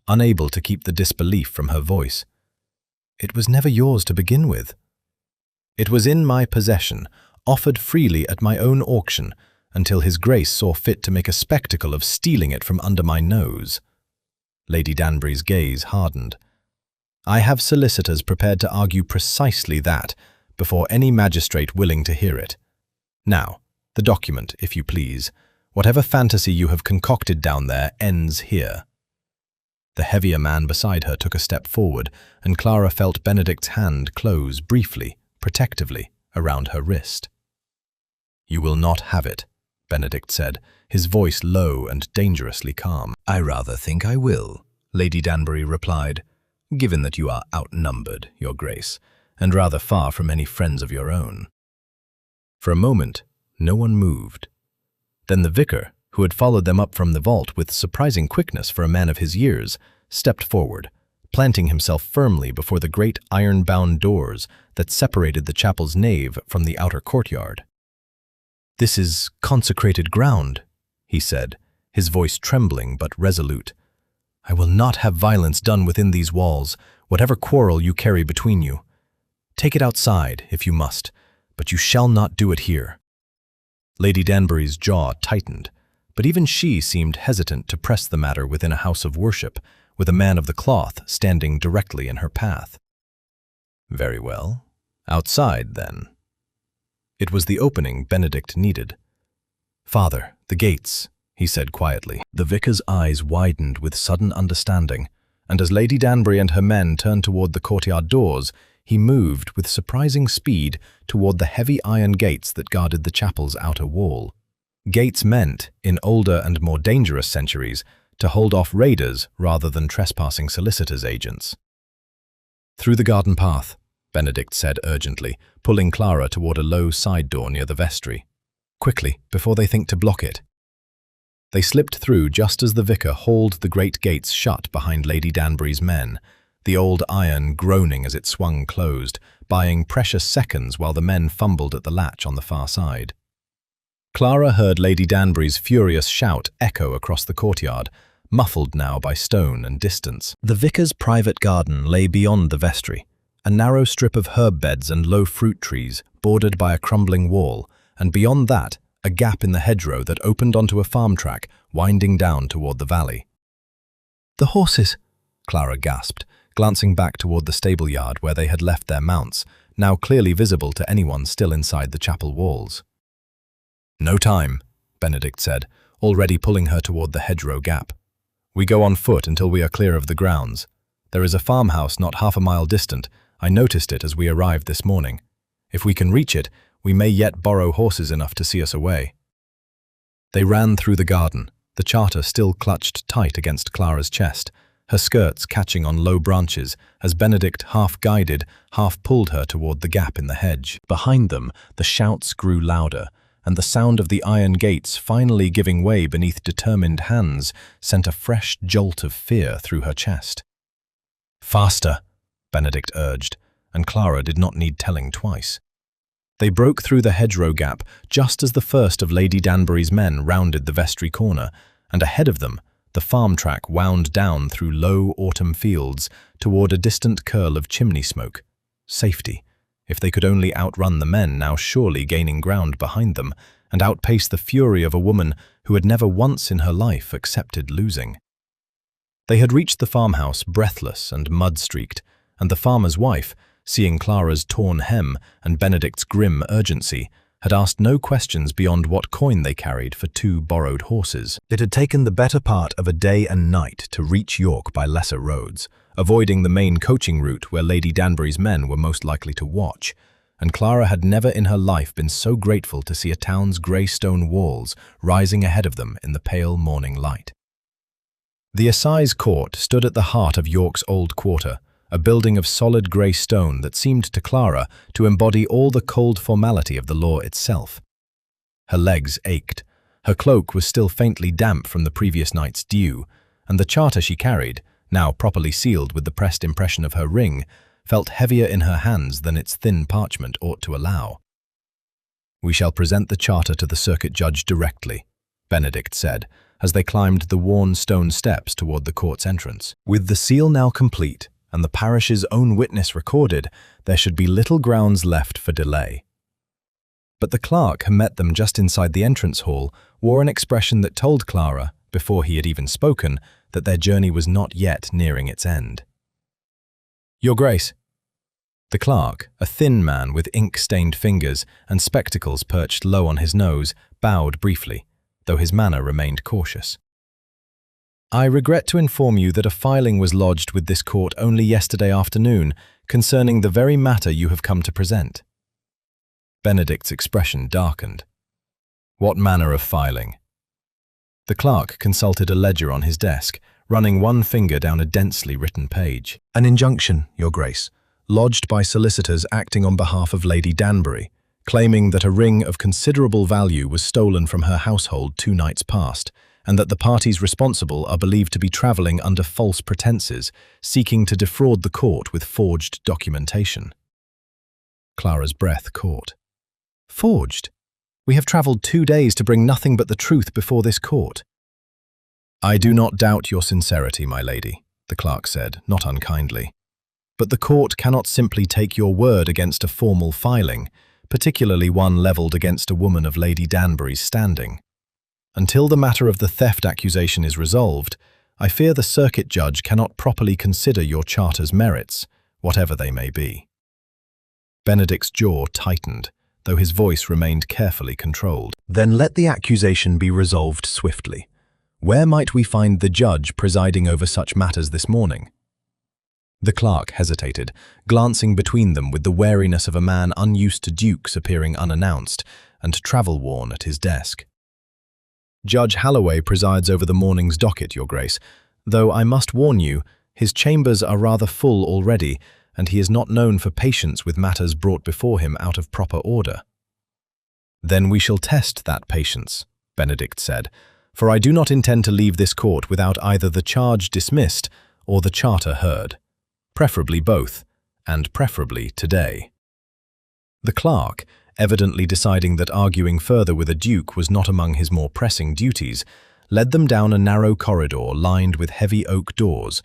unable to keep the disbelief from her voice. "It was never yours to begin with." "It was in my possession, offered freely at my own auction, until His Grace saw fit to make a spectacle of stealing it from under my nose." Lady Danbury's gaze hardened. "I have solicitors prepared to argue precisely that, before any magistrate willing to hear it. Now, the document, if you please. Whatever fantasy you have concocted down there ends here." The heavier man beside her took a step forward, and Clara felt Benedict's hand close briefly, protectively, around her wrist. "You will not have it," Benedict said, his voice low and dangerously calm. "I rather think I will," Lady Danbury replied, "given that you are outnumbered, Your Grace, and rather far from any friends of your own." For a moment, no one moved. Then the vicar, who had followed them up from the vault with surprising quickness for a man of his years, stepped forward, planting himself firmly before the great iron-bound doors that separated the chapel's nave from the outer courtyard. "This is consecrated ground," he said, his voice trembling but resolute. "I will not have violence done within these walls, whatever quarrel you carry between you. Take it outside, if you must, but you shall not do it here." Lady Danbury's jaw tightened, but even she seemed hesitant to press the matter within a house of worship, with a man of the cloth standing directly in her path. "Very well. Outside, then." It was the opening Benedict needed. "Father, the gates," he said quietly. The vicar's eyes widened with sudden understanding, and as Lady Danbury and her men turned toward the courtyard doors, he moved with surprising speed toward the heavy iron gates that guarded the chapel's outer wall. Gates meant, in older and more dangerous centuries, to hold off raiders rather than trespassing solicitors' agents. "Through the garden path," Benedict said urgently, pulling Clara toward a low side door near the vestry. "Quickly, before they think to block it." They slipped through just as the vicar hauled the great gates shut behind Lady Danbury's men, the old iron groaning as it swung closed, buying precious seconds while the men fumbled at the latch on the far side. Clara heard Lady Danbury's furious shout echo across the courtyard, muffled now by stone and distance. The vicar's private garden lay beyond the vestry, a narrow strip of herb beds and low fruit trees bordered by a crumbling wall, and beyond that, a gap in the hedgerow that opened onto a farm track winding down toward the valley. "The horses," Clara gasped, glancing back toward the stable yard where they had left their mounts, now clearly visible to anyone still inside the chapel walls. "No time," Benedict said, already pulling her toward the hedgerow gap. "We go on foot until we are clear of the grounds. There is a farmhouse not half a mile distant. I noticed it as we arrived this morning. If we can reach it, we may yet borrow horses enough to see us away." They ran through the garden, the charter still clutched tight against Clara's chest, her skirts catching on low branches as Benedict half-guided, half-pulled her toward the gap in the hedge. Behind them, the shouts grew louder, and the sound of the iron gates finally giving way beneath determined hands sent a fresh jolt of fear through her chest. "Faster," Benedict urged, and Clara did not need telling twice. They broke through the hedgerow gap just as the first of Lady Danbury's men rounded the vestry corner, and ahead of them, the farm track wound down through low autumn fields toward a distant curl of chimney smoke. Safety, if they could only outrun the men now surely gaining ground behind them, and outpace the fury of a woman who had never once in her life accepted losing. They had reached the farmhouse breathless and mud-streaked, and the farmer's wife, seeing Clara's torn hem and Benedict's grim urgency, had asked no questions beyond what coin they carried for 2 borrowed horses. It had taken the better part of a day and night to reach York by lesser roads, avoiding the main coaching route where Lady Danbury's men were most likely to watch, and Clara had never in her life been so grateful to see a town's grey stone walls rising ahead of them in the pale morning light. The Assize Court stood at the heart of York's old quarter, a building of solid grey stone that seemed to Clara to embody all the cold formality of the law itself. Her legs ached, her cloak was still faintly damp from the previous night's dew, and the charter she carried, now properly sealed with the pressed impression of her ring, felt heavier in her hands than its thin parchment ought to allow. "We shall present the charter to the circuit judge directly," Benedict said, as they climbed the worn stone steps toward the court's entrance. With the seal now complete, and the parish's own witness recorded, there should be little grounds left for delay. But the clerk who met them just inside the entrance hall wore an expression that told Clara, before he had even spoken, that their journey was not yet nearing its end. "Your Grace." The clerk, a thin man with ink-stained fingers and spectacles perched low on his nose, bowed briefly, though his manner remained cautious. "I regret to inform you that a filing was lodged with this court only yesterday afternoon concerning the very matter you have come to present." Benedict's expression darkened. "What manner of filing?" The clerk consulted a ledger on his desk, running one finger down a densely written page. "An injunction, Your Grace, lodged by solicitors acting on behalf of Lady Danbury, claiming that a ring of considerable value was stolen from her household 2 nights past, and that the parties responsible are believed to be traveling under false pretenses, seeking to defraud the court with forged documentation. Clara's breath caught. Forged? We have traveled 2 days to bring nothing but the truth before this court. I do not doubt your sincerity, my lady, the clerk said, not unkindly. But the court cannot simply take your word against a formal filing, particularly one levelled against a woman of Lady Danbury's standing. Until the matter of the theft accusation is resolved, I fear the circuit judge cannot properly consider your charter's merits, whatever they may be. Benedict's jaw tightened, though his voice remained carefully controlled. Then let the accusation be resolved swiftly. Where might we find the judge presiding over such matters this morning? The clerk hesitated, glancing between them with the wariness of a man unused to dukes appearing unannounced and travel-worn at his desk. Judge Halloway presides over the morning's docket, Your Grace, though I must warn you, his chambers are rather full already, and he is not known for patience with matters brought before him out of proper order. Then we shall test that patience, Benedict said, for I do not intend to leave this court without either the charge dismissed or the charter heard. Preferably both, and preferably today. The clerk, evidently deciding that arguing further with a duke was not among his more pressing duties, led them down a narrow corridor lined with heavy oak doors,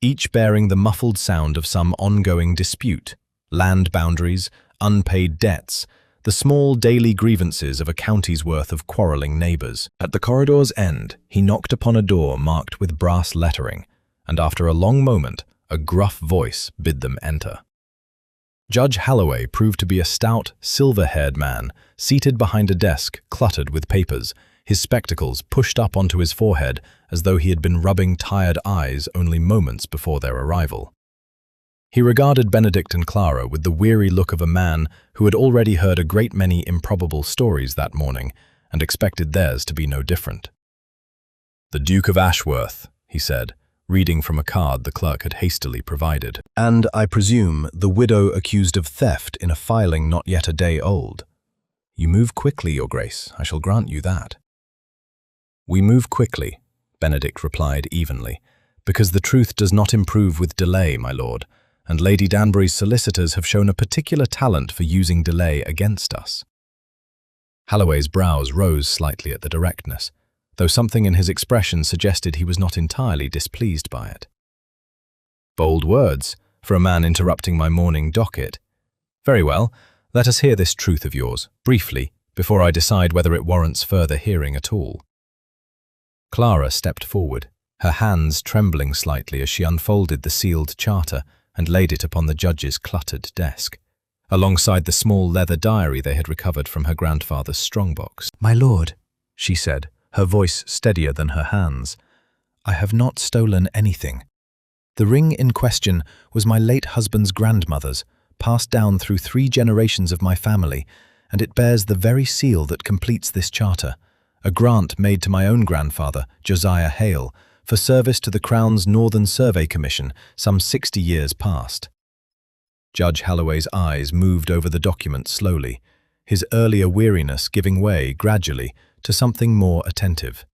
each bearing the muffled sound of some ongoing dispute, land boundaries, unpaid debts, the small daily grievances of a county's worth of quarrelling neighbours. At the corridor's end, he knocked upon a door marked with brass lettering, and after a long moment, a gruff voice bid them enter. Judge Halloway proved to be a stout, silver-haired man, seated behind a desk cluttered with papers, his spectacles pushed up onto his forehead as though he had been rubbing tired eyes only moments before their arrival. He regarded Benedict and Clara with the weary look of a man who had already heard a great many improbable stories that morning and expected theirs to be no different. "The Duke of Ashworth," he said, reading from a card the clerk had hastily provided. "And, I presume, the widow accused of theft in a filing not yet a day old. You move quickly, Your Grace, I shall grant you that." "We move quickly," Benedict replied evenly, "because the truth does not improve with delay, my lord, and Lady Danbury's solicitors have shown a particular talent for using delay against us." Halloway's brows rose slightly at the directness, though something in his expression suggested he was not entirely displeased by it. "Bold words, for a man interrupting my morning docket. Very well, let us hear this truth of yours, briefly, before I decide whether it warrants further hearing at all." Clara stepped forward, her hands trembling slightly as she unfolded the sealed charter and laid it upon the judge's cluttered desk, alongside the small leather diary they had recovered from her grandfather's strongbox. "My lord," she said, her voice steadier than her hands, "I have not stolen anything. The ring in question was my late husband's grandmother's, passed down through 3 generations of my family, and it bears the very seal that completes this charter, a grant made to my own grandfather, Josiah Hale, for service to the Crown's Northern Survey Commission some 60 years past." Judge Halloway's eyes moved over the document slowly, his earlier weariness giving way gradually to something more attentive.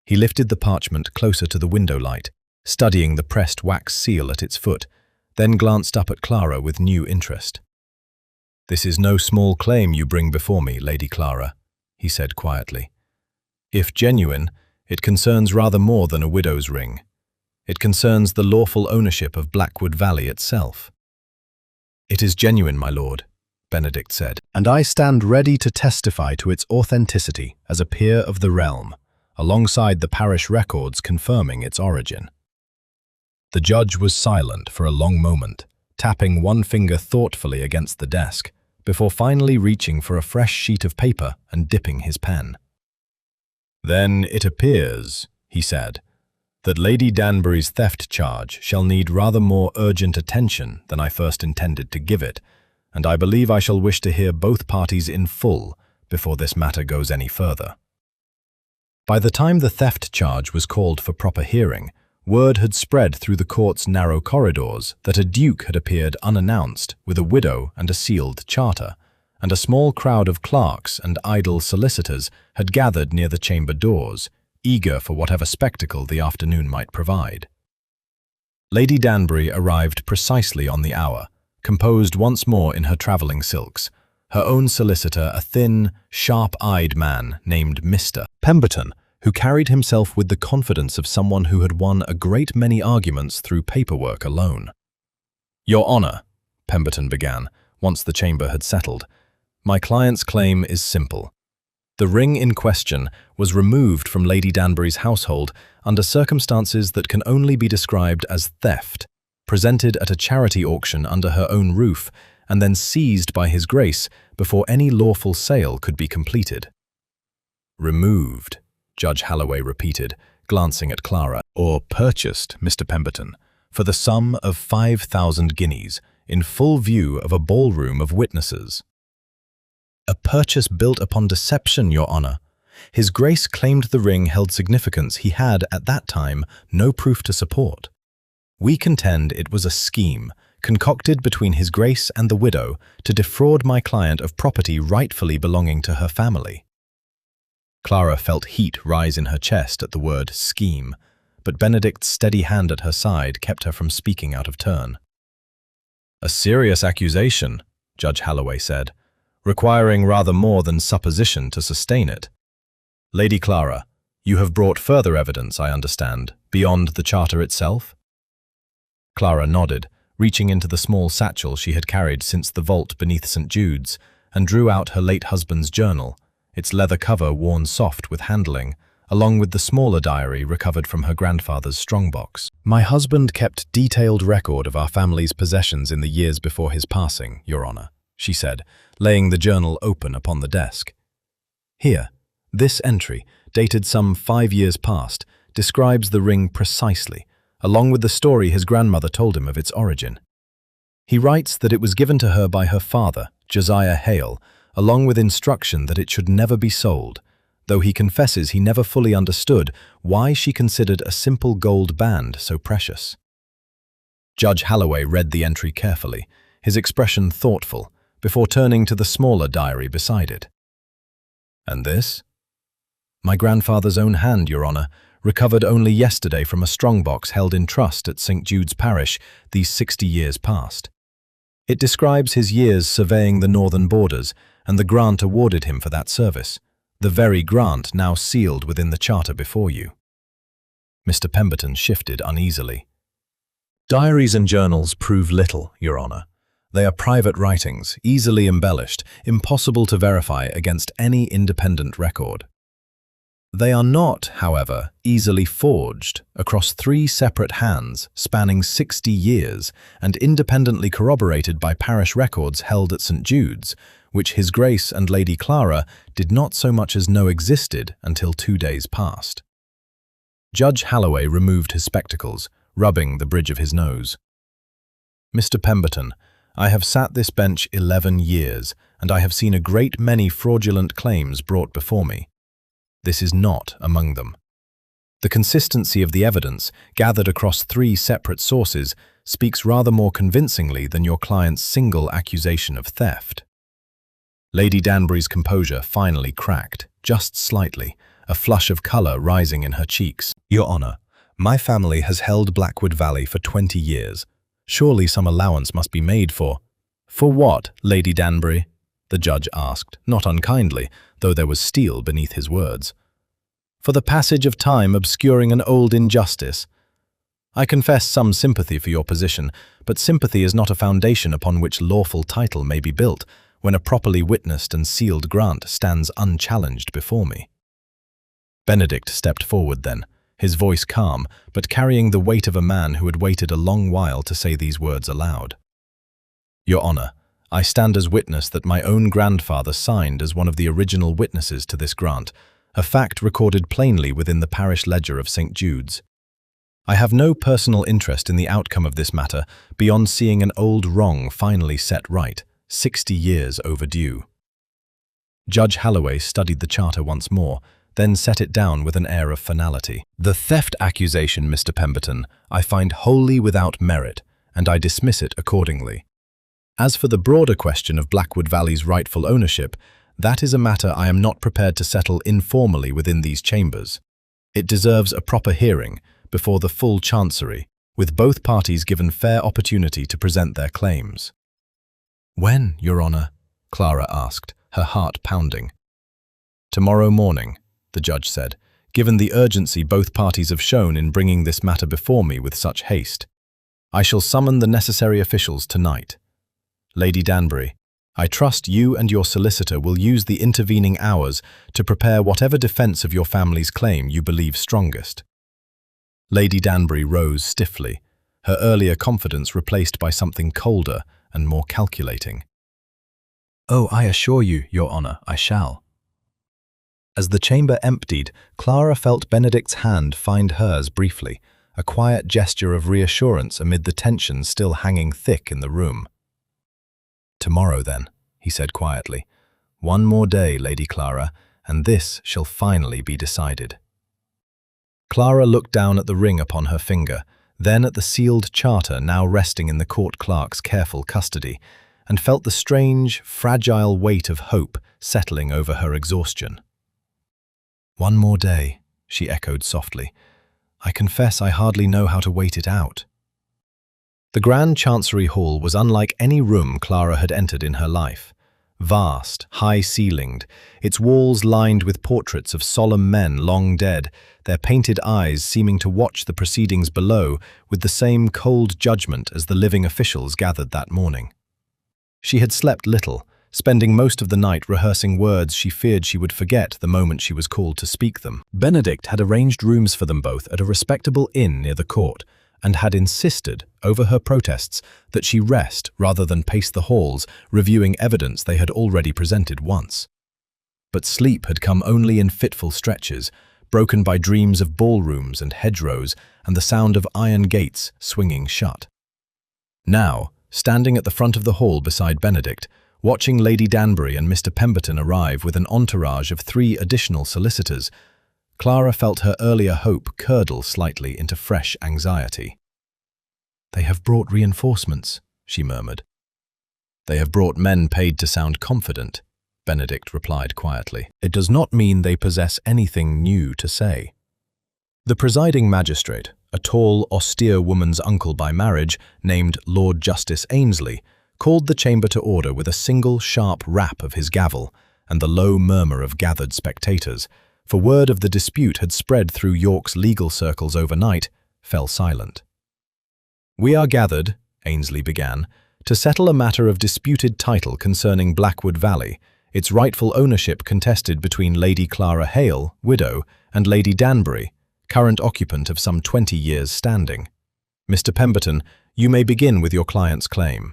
He lifted the parchment closer to the window light, studying the pressed wax seal at its foot, then glanced up at Clara with new interest. "This is no small claim you bring before me, Lady Clara," he said quietly. "If genuine, it concerns rather more than a widow's ring. It concerns the lawful ownership of Blackwood Valley itself." "It is genuine, my lord," Benedict said, "and I stand ready to testify to its authenticity as a peer of the realm, alongside the parish records confirming its origin." The judge was silent for a long moment, tapping one finger thoughtfully against the desk, before finally reaching for a fresh sheet of paper and dipping his pen. "Then it appears," he said, "that Lady Danbury's theft charge shall need rather more urgent attention than I first intended to give it, and I believe I shall wish to hear both parties in full before this matter goes any further." By the time the theft charge was called for proper hearing, word had spread through the court's narrow corridors that a duke had appeared unannounced with a widow and a sealed charter, and a small crowd of clerks and idle solicitors had gathered near the chamber doors, eager for whatever spectacle the afternoon might provide. Lady Danbury arrived precisely on the hour, composed once more in her travelling silks, her own solicitor a thin, sharp-eyed man named Mr. Pemberton, who carried himself with the confidence of someone who had won a great many arguments through paperwork alone. "Your Honour," Pemberton began, once the chamber had settled, "my client's claim is simple. The ring in question was removed from Lady Danbury's household under circumstances that can only be described as theft, presented at a charity auction under her own roof, and then seized by His Grace before any lawful sale could be completed." "Removed," Judge Halloway repeated, glancing at Clara. "Or purchased, Mr. Pemberton, for the sum of 5,000 guineas, in full view of a ballroom of witnesses." "A purchase built upon deception, Your Honour. His Grace claimed the ring held significance he had, at that time, no proof to support. We contend it was a scheme, concocted between His Grace and the widow, to defraud my client of property rightfully belonging to her family." Clara felt heat rise in her chest at the word scheme, but Benedict's steady hand at her side kept her from speaking out of turn. "A serious accusation," Judge Halloway said, "requiring rather more than supposition to sustain it. Lady Clara, you have brought further evidence, I understand, beyond the charter itself?" Clara nodded, reaching into the small satchel she had carried since the vault beneath St. Jude's, and drew out her late husband's journal, its leather cover worn soft with handling, along with the smaller diary recovered from her grandfather's strongbox. "My husband kept detailed record of our family's possessions in the years before his passing, Your Honour," she said, laying the journal open upon the desk. "Here, this entry, dated some 5 years past, describes the ring precisely, along with the story his grandmother told him of its origin. He writes that it was given to her by her father, Josiah Hale, along with instruction that it should never be sold, though he confesses he never fully understood why she considered a simple gold band so precious." Judge Halloway read the entry carefully, his expression thoughtful, before turning to the smaller diary beside it. "And this?" "My grandfather's own hand, Your Honour, recovered only yesterday from a strongbox held in trust at St. Jude's Parish these 60 years past. It describes his years surveying the northern borders and the grant awarded him for that service, the very grant now sealed within the charter before you." Mr. Pemberton shifted uneasily. "Diaries and journals prove little, Your Honour. They are private writings, easily embellished, impossible to verify against any independent record. They are not, however, easily forged across 3 separate hands spanning 60 years and independently corroborated by parish records held at St. Jude's, which His Grace and Lady Clara did not so much as know existed until 2 days past." Judge Halloway removed his spectacles, rubbing the bridge of his nose. "Mr. Pemberton, I have sat this bench 11 years, and I have seen a great many fraudulent claims brought before me. This is not among them. The consistency of the evidence, gathered across 3 separate sources, speaks rather more convincingly than your client's single accusation of theft." Lady Danbury's composure finally cracked, just slightly, a flush of colour rising in her cheeks. "Your Honour, my family has held Blackwood Valley for 20 years. Surely some allowance must be made for—" "For what, Lady Danbury?" the judge asked, not unkindly, though there was steel beneath his words. "For the passage of time obscuring an old injustice. I confess some sympathy for your position, but sympathy is not a foundation upon which lawful title may be built when a properly witnessed and sealed grant stands unchallenged before me." Benedict stepped forward then, his voice calm, but carrying the weight of a man who had waited a long while to say these words aloud. "Your Honour, I stand as witness that my own grandfather signed as one of the original witnesses to this grant, a fact recorded plainly within the parish ledger of St. Jude's. I have no personal interest in the outcome of this matter beyond seeing an old wrong finally set right, 60 years overdue." Judge Halloway studied the charter once more, then set it down with an air of finality. "The theft accusation, Mr. Pemberton, I find wholly without merit, and I dismiss it accordingly. As for the broader question of Blackwood Valley's rightful ownership, that is a matter I am not prepared to settle informally within these chambers. It deserves a proper hearing before the full Chancery, with both parties given fair opportunity to present their claims. "When, Your Honour?" Clara asked, her heart pounding. "Tomorrow morning," the judge said, "given the urgency both parties have shown in bringing this matter before me with such haste. I shall summon the necessary officials tonight. Lady Danbury, I trust you and your solicitor will use the intervening hours to prepare whatever defence of your family's claim you believe strongest." Lady Danbury rose stiffly, her earlier confidence replaced by something colder and more calculating. "Oh, I assure you, Your Honour, I shall." As the chamber emptied, Clara felt Benedict's hand find hers briefly, a quiet gesture of reassurance amid the tension still hanging thick in the room. "Tomorrow, then," he said quietly. "One more day, Lady Clara, and this shall finally be decided." Clara looked down at the ring upon her finger, then at the sealed charter now resting in the court clerk's careful custody, and felt the strange, fragile weight of hope settling over her exhaustion. "One more day," she echoed softly. "I confess I hardly know how to wait it out." The Grand Chancery Hall was unlike any room Clara had entered in her life. Vast, high-ceilinged, its walls lined with portraits of solemn men long dead, their painted eyes seeming to watch the proceedings below with the same cold judgment as the living officials gathered that morning. She had slept little, spending most of the night rehearsing words she feared she would forget the moment she was called to speak them. Benedict had arranged rooms for them both at a respectable inn near the court, and had insisted, over her protests, that she rest rather than pace the halls, reviewing evidence they had already presented once. But sleep had come only in fitful stretches, broken by dreams of ballrooms and hedgerows and the sound of iron gates swinging shut. Now, standing at the front of the hall beside Benedict, watching Lady Danbury and Mr. Pemberton arrive with an entourage of 3 additional solicitors, Clara felt her earlier hope curdle slightly into fresh anxiety. "They have brought reinforcements," she murmured. "They have brought men paid to sound confident," Benedict replied quietly. "It does not mean they possess anything new to say." The presiding magistrate, a tall, austere woman's uncle by marriage, named Lord Justice Ainsley, called the chamber to order with a single sharp rap of his gavel and the low murmur of gathered spectators, for word of the dispute had spread through York's legal circles overnight, fell silent. "We are gathered," Ainsley began, "to settle a matter of disputed title concerning Blackwood Valley, its rightful ownership contested between Lady Clara Hale, widow, and Lady Danbury, current occupant of some 20 years' standing. Mr. Pemberton, you may begin with your client's claim."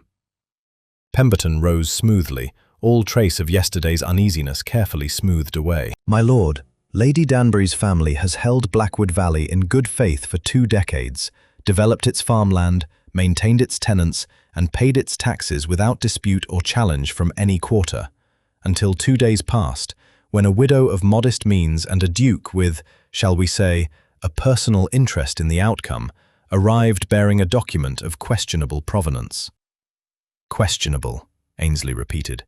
Pemberton rose smoothly, all trace of yesterday's uneasiness carefully smoothed away. "My lord, Lady Danbury's family has held Blackwood Valley in good faith for 2 decades, developed its farmland, maintained its tenants, and paid its taxes without dispute or challenge from any quarter, until 2 days past, when a widow of modest means and a duke with, shall we say, a personal interest in the outcome, arrived bearing a document of questionable provenance." "Questionable," Ainsley repeated.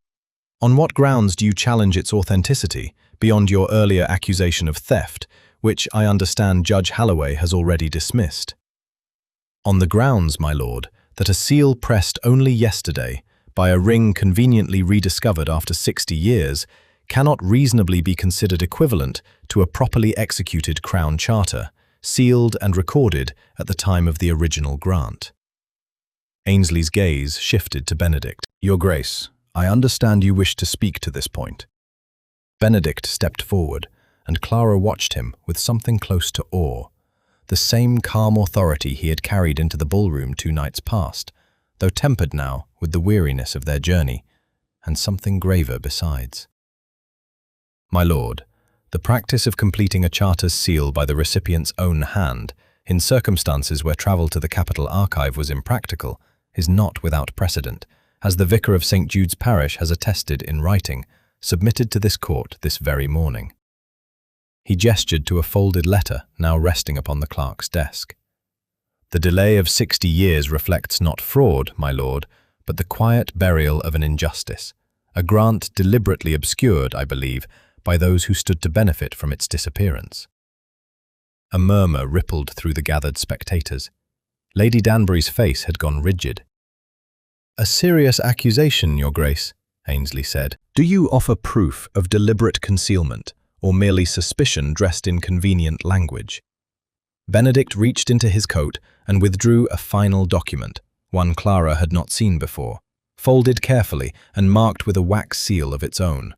"On what grounds do you challenge its authenticity, beyond your earlier accusation of theft, which I understand Judge Halloway has already dismissed?" "On the grounds, my lord, that a seal pressed only yesterday, by a ring conveniently rediscovered after 60 years, cannot reasonably be considered equivalent to a properly executed Crown Charter, sealed and recorded at the time of the original grant." Ainsley's gaze shifted to Benedict. "Your Grace, I understand you wish to speak to this point." Benedict stepped forward, and Clara watched him with something close to awe. The same calm authority he had carried into the ballroom 2 nights past, though tempered now with the weariness of their journey, and something graver besides. "My lord, the practice of completing a charter's seal by the recipient's own hand, in circumstances where travel to the capital archive was impractical, is not without precedent, as the vicar of St. Jude's parish has attested in writing, submitted to this court this very morning." He gestured to a folded letter now resting upon the clerk's desk. "The delay of 60 years reflects not fraud, my lord, but the quiet burial of an injustice, a grant deliberately obscured, I believe, by those who stood to benefit from its disappearance." A murmur rippled through the gathered spectators. Lady Danbury's face had gone rigid. "A serious accusation, Your Grace," Ainsley said. "Do you offer proof of deliberate concealment, or merely suspicion dressed in convenient language?" Benedict reached into his coat and withdrew a final document, one Clara had not seen before, folded carefully and marked with a wax seal of its own.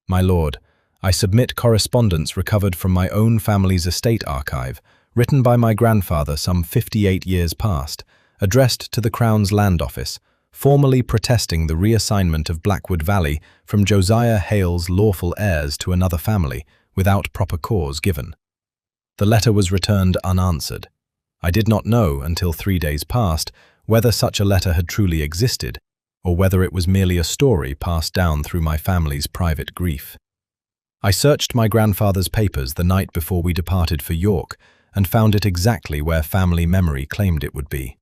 "My lord, I submit correspondence recovered from my own family's estate archive, written by my grandfather some 58 years past, addressed to the Crown's Land Office, formally protesting the reassignment of Blackwood Valley from Josiah Hale's lawful heirs to another family, without proper cause given." The letter was returned unanswered. I did not know, until 3 days past, whether such a letter had truly existed, or whether it was merely a story passed down through my family's private grief. I searched my grandfather's papers the night before we departed for York, and found it exactly where family memory claimed it would be.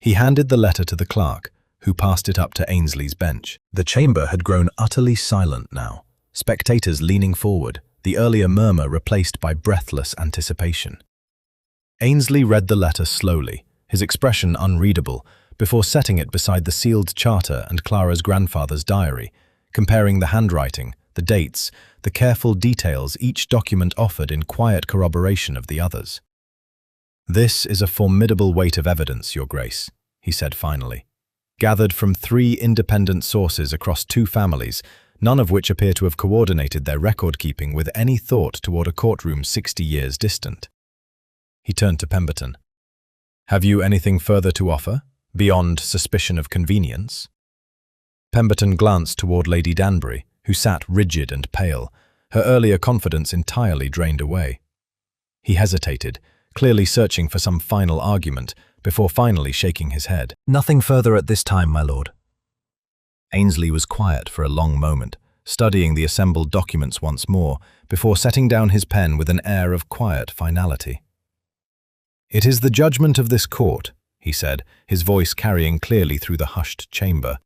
He handed the letter to the clerk, who passed it up to Ainsley's bench. The chamber had grown utterly silent now, spectators leaning forward, the earlier murmur replaced by breathless anticipation. Ainsley read the letter slowly, his expression unreadable, before setting it beside the sealed charter and Clara's grandfather's diary, comparing the handwriting, the dates, the careful details each document offered in quiet corroboration of the others. "This is a formidable weight of evidence, Your Grace," he said finally, "gathered from 3 independent sources across 2 families, none of which appear to have coordinated their record-keeping with any thought toward a courtroom 60 years distant." He turned to Pemberton. "Have you anything further to offer, beyond suspicion of convenience?" Pemberton glanced toward Lady Danbury, who sat rigid and pale, her earlier confidence entirely drained away. He hesitated, clearly searching for some final argument, before finally shaking his head. "Nothing further at this time, my lord." Ainsley was quiet for a long moment, studying the assembled documents once more, before setting down his pen with an air of quiet finality. "It is the judgment of this court," he said, his voice carrying clearly through the hushed chamber,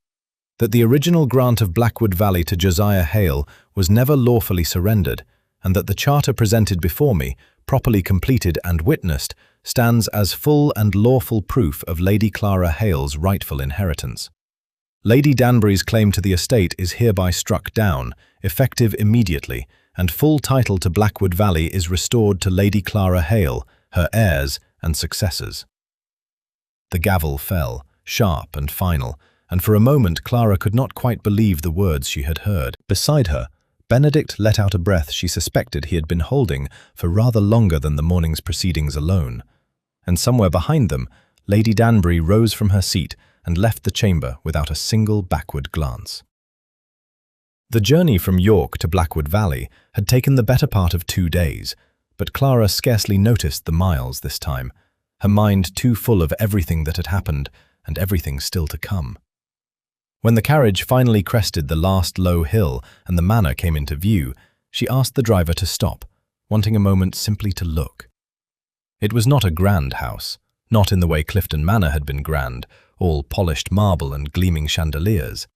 "that the original grant of Blackwood Valley to Josiah Hale was never lawfully surrendered, and that the charter presented before me, properly completed and witnessed, stands as full and lawful proof of Lady Clara Hale's rightful inheritance. Lady Danbury's claim to the estate is hereby struck down, effective immediately, and full title to Blackwood Valley is restored to Lady Clara Hale, her heirs and successors." The gavel fell, sharp and final, and for a moment Clara could not quite believe the words she had heard. Beside her, Benedict let out a breath she suspected he had been holding for rather longer than the morning's proceedings alone. And somewhere behind them, Lady Danbury rose from her seat and left the chamber without a single backward glance. The journey from York to Blackwood Valley had taken the better part of 2 days, but Clara scarcely noticed the miles this time, her mind too full of everything that had happened and everything still to come. When the carriage finally crested the last low hill and the manor came into view, she asked the driver to stop, wanting a moment simply to look. It was not a grand house, not in the way Clifton Manor had been grand, all polished marble and gleaming chandeliers.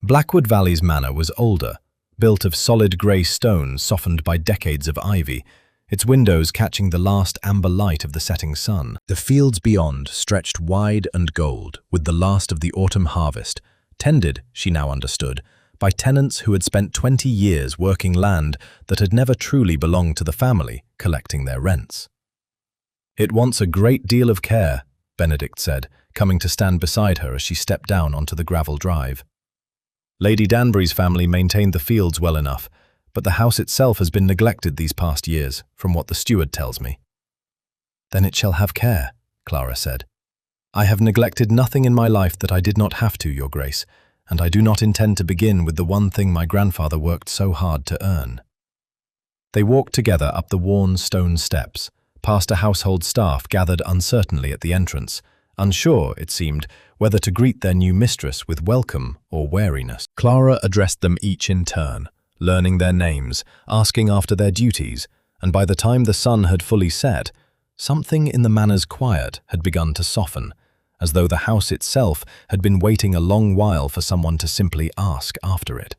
Blackwood Valley's manor was older, built of solid grey stone softened by decades of ivy, its windows catching the last amber light of the setting sun. The fields beyond stretched wide and gold with the last of the autumn harvest, tended, she now understood, by tenants who had spent 20 years working land that had never truly belonged to the family, collecting their rents. "It wants a great deal of care," Benedict said, coming to stand beside her as she stepped down onto the gravel drive. "Lady Danbury's family maintained the fields well enough, but the house itself has been neglected these past years, from what the steward tells me." "Then it shall have care," Clara said. "I have neglected nothing in my life that I did not have to, Your Grace, and I do not intend to begin with the one thing my grandfather worked so hard to earn." They walked together up the worn stone steps, past a household staff gathered uncertainly at the entrance, unsure, it seemed, whether to greet their new mistress with welcome or wariness. Clara addressed them each in turn, learning their names, asking after their duties, and by the time the sun had fully set, something in the manor's quiet had begun to soften, as though the house itself had been waiting a long while for someone to simply ask after it.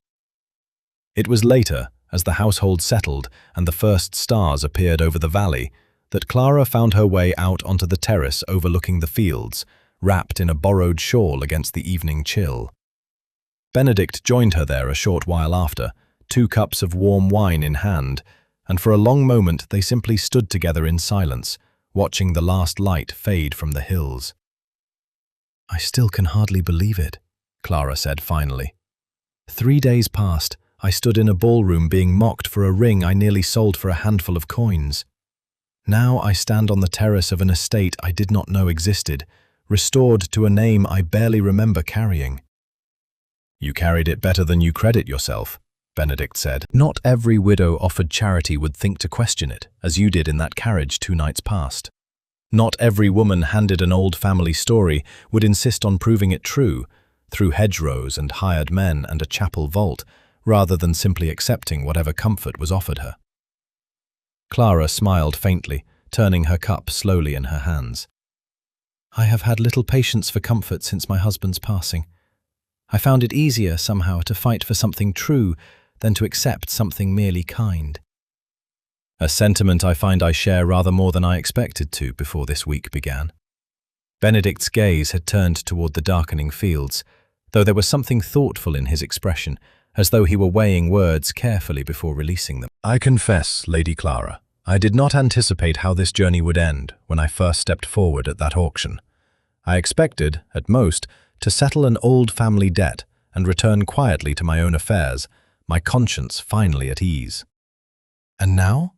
It was later, as the household settled and the first stars appeared over the valley, that Clara found her way out onto the terrace overlooking the fields, wrapped in a borrowed shawl against the evening chill. Benedict joined her there a short while after, 2 cups of warm wine in hand, and for a long moment they simply stood together in silence, watching the last light fade from the hills. "I still can hardly believe it," Clara said finally. 3 days passed. I stood in a ballroom being mocked for a ring I nearly sold for a handful of coins. Now I stand on the terrace of an estate I did not know existed, restored to a name I barely remember carrying. "You carried it better than you credit yourself," Benedict said. "Not every widow offered charity would think to question it, as you did in that carriage 2 nights past. Not every woman handed an old family story would insist on proving it true, through hedgerows and hired men and a chapel vault, rather than simply accepting whatever comfort was offered her." Clara smiled faintly, turning her cup slowly in her hands. "I have had little patience for comfort since my husband's passing. I found it easier, somehow, to fight for something true than to accept something merely kind." "A sentiment I find I share rather more than I expected to before this week began." Benedict's gaze had turned toward the darkening fields, though there was something thoughtful in his expression, as though he were weighing words carefully before releasing them. "I confess, Lady Clara, I did not anticipate how this journey would end when I first stepped forward at that auction. I expected, at most, to settle an old family debt and return quietly to my own affairs, my conscience finally at ease. And now?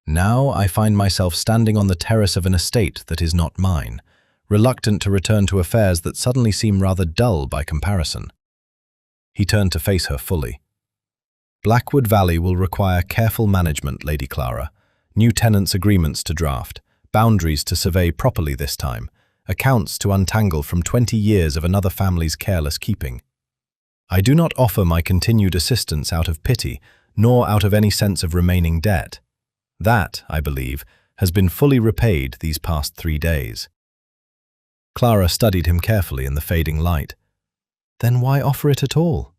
Now I find myself standing on the terrace of an estate that is not mine, reluctant to return to affairs that suddenly seem rather dull by comparison." He turned to face her fully. "Blackwood Valley will require careful management, Lady Clara. New tenants' agreements to draft, boundaries to survey properly this time, accounts to untangle from 20 years of another family's careless keeping. I do not offer my continued assistance out of pity, nor out of any sense of remaining debt. That, I believe, has been fully repaid these past 3 days." Clara studied him carefully in the fading light. "Then why offer it at all?"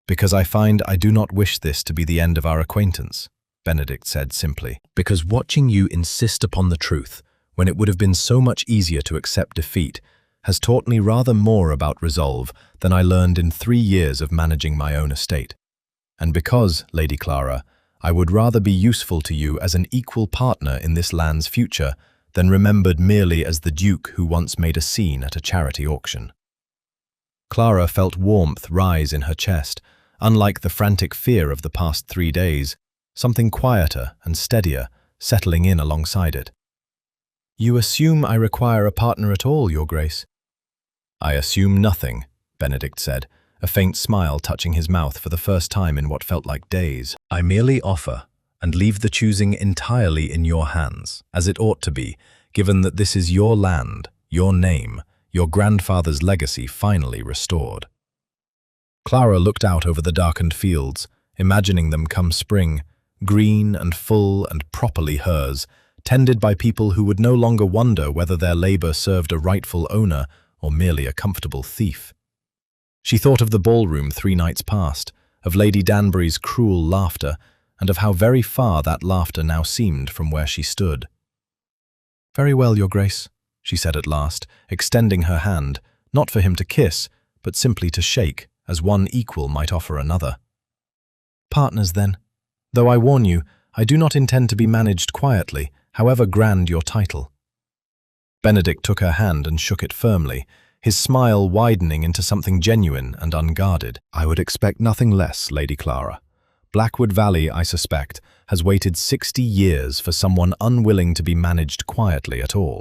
"Because I find I do not wish this to be the end of our acquaintance," Benedict said simply. "Because watching you insist upon the truth, when it would have been so much easier to accept defeat, has taught me rather more about resolve than I learned in 3 years of managing my own estate. And because, Lady Clara, I would rather be useful to you as an equal partner in this land's future than remembered merely as the duke who once made a scene at a charity auction." Clara felt warmth rise in her chest, unlike the frantic fear of the past 3 days, something quieter and steadier settling in alongside it. "You assume I require a partner at all, Your Grace?" "I assume nothing," Benedict said, a faint smile touching his mouth for the first time in what felt like days. "I merely offer and leave the choosing entirely in your hands, as it ought to be, given that this is your land, your name, your grandfather's legacy finally restored." Clara looked out over the darkened fields, imagining them come spring, green and full and properly hers, tended by people who would no longer wonder whether their labor served a rightful owner or merely a comfortable thief. She thought of the ballroom 3 nights past, of Lady Danbury's cruel laughter, and of how very far that laughter now seemed from where she stood. "Very well, Your Grace," she said at last, extending her hand, not for him to kiss, but simply to shake, as one equal might offer another. "Partners, then. Though I warn you, I do not intend to be managed quietly, however grand your title." Benedict took her hand and shook it firmly, his smile widening into something genuine and unguarded. "I would expect nothing less, Lady Clara. Blackwood Valley, I suspect, has waited 60 years for someone unwilling to be managed quietly at all."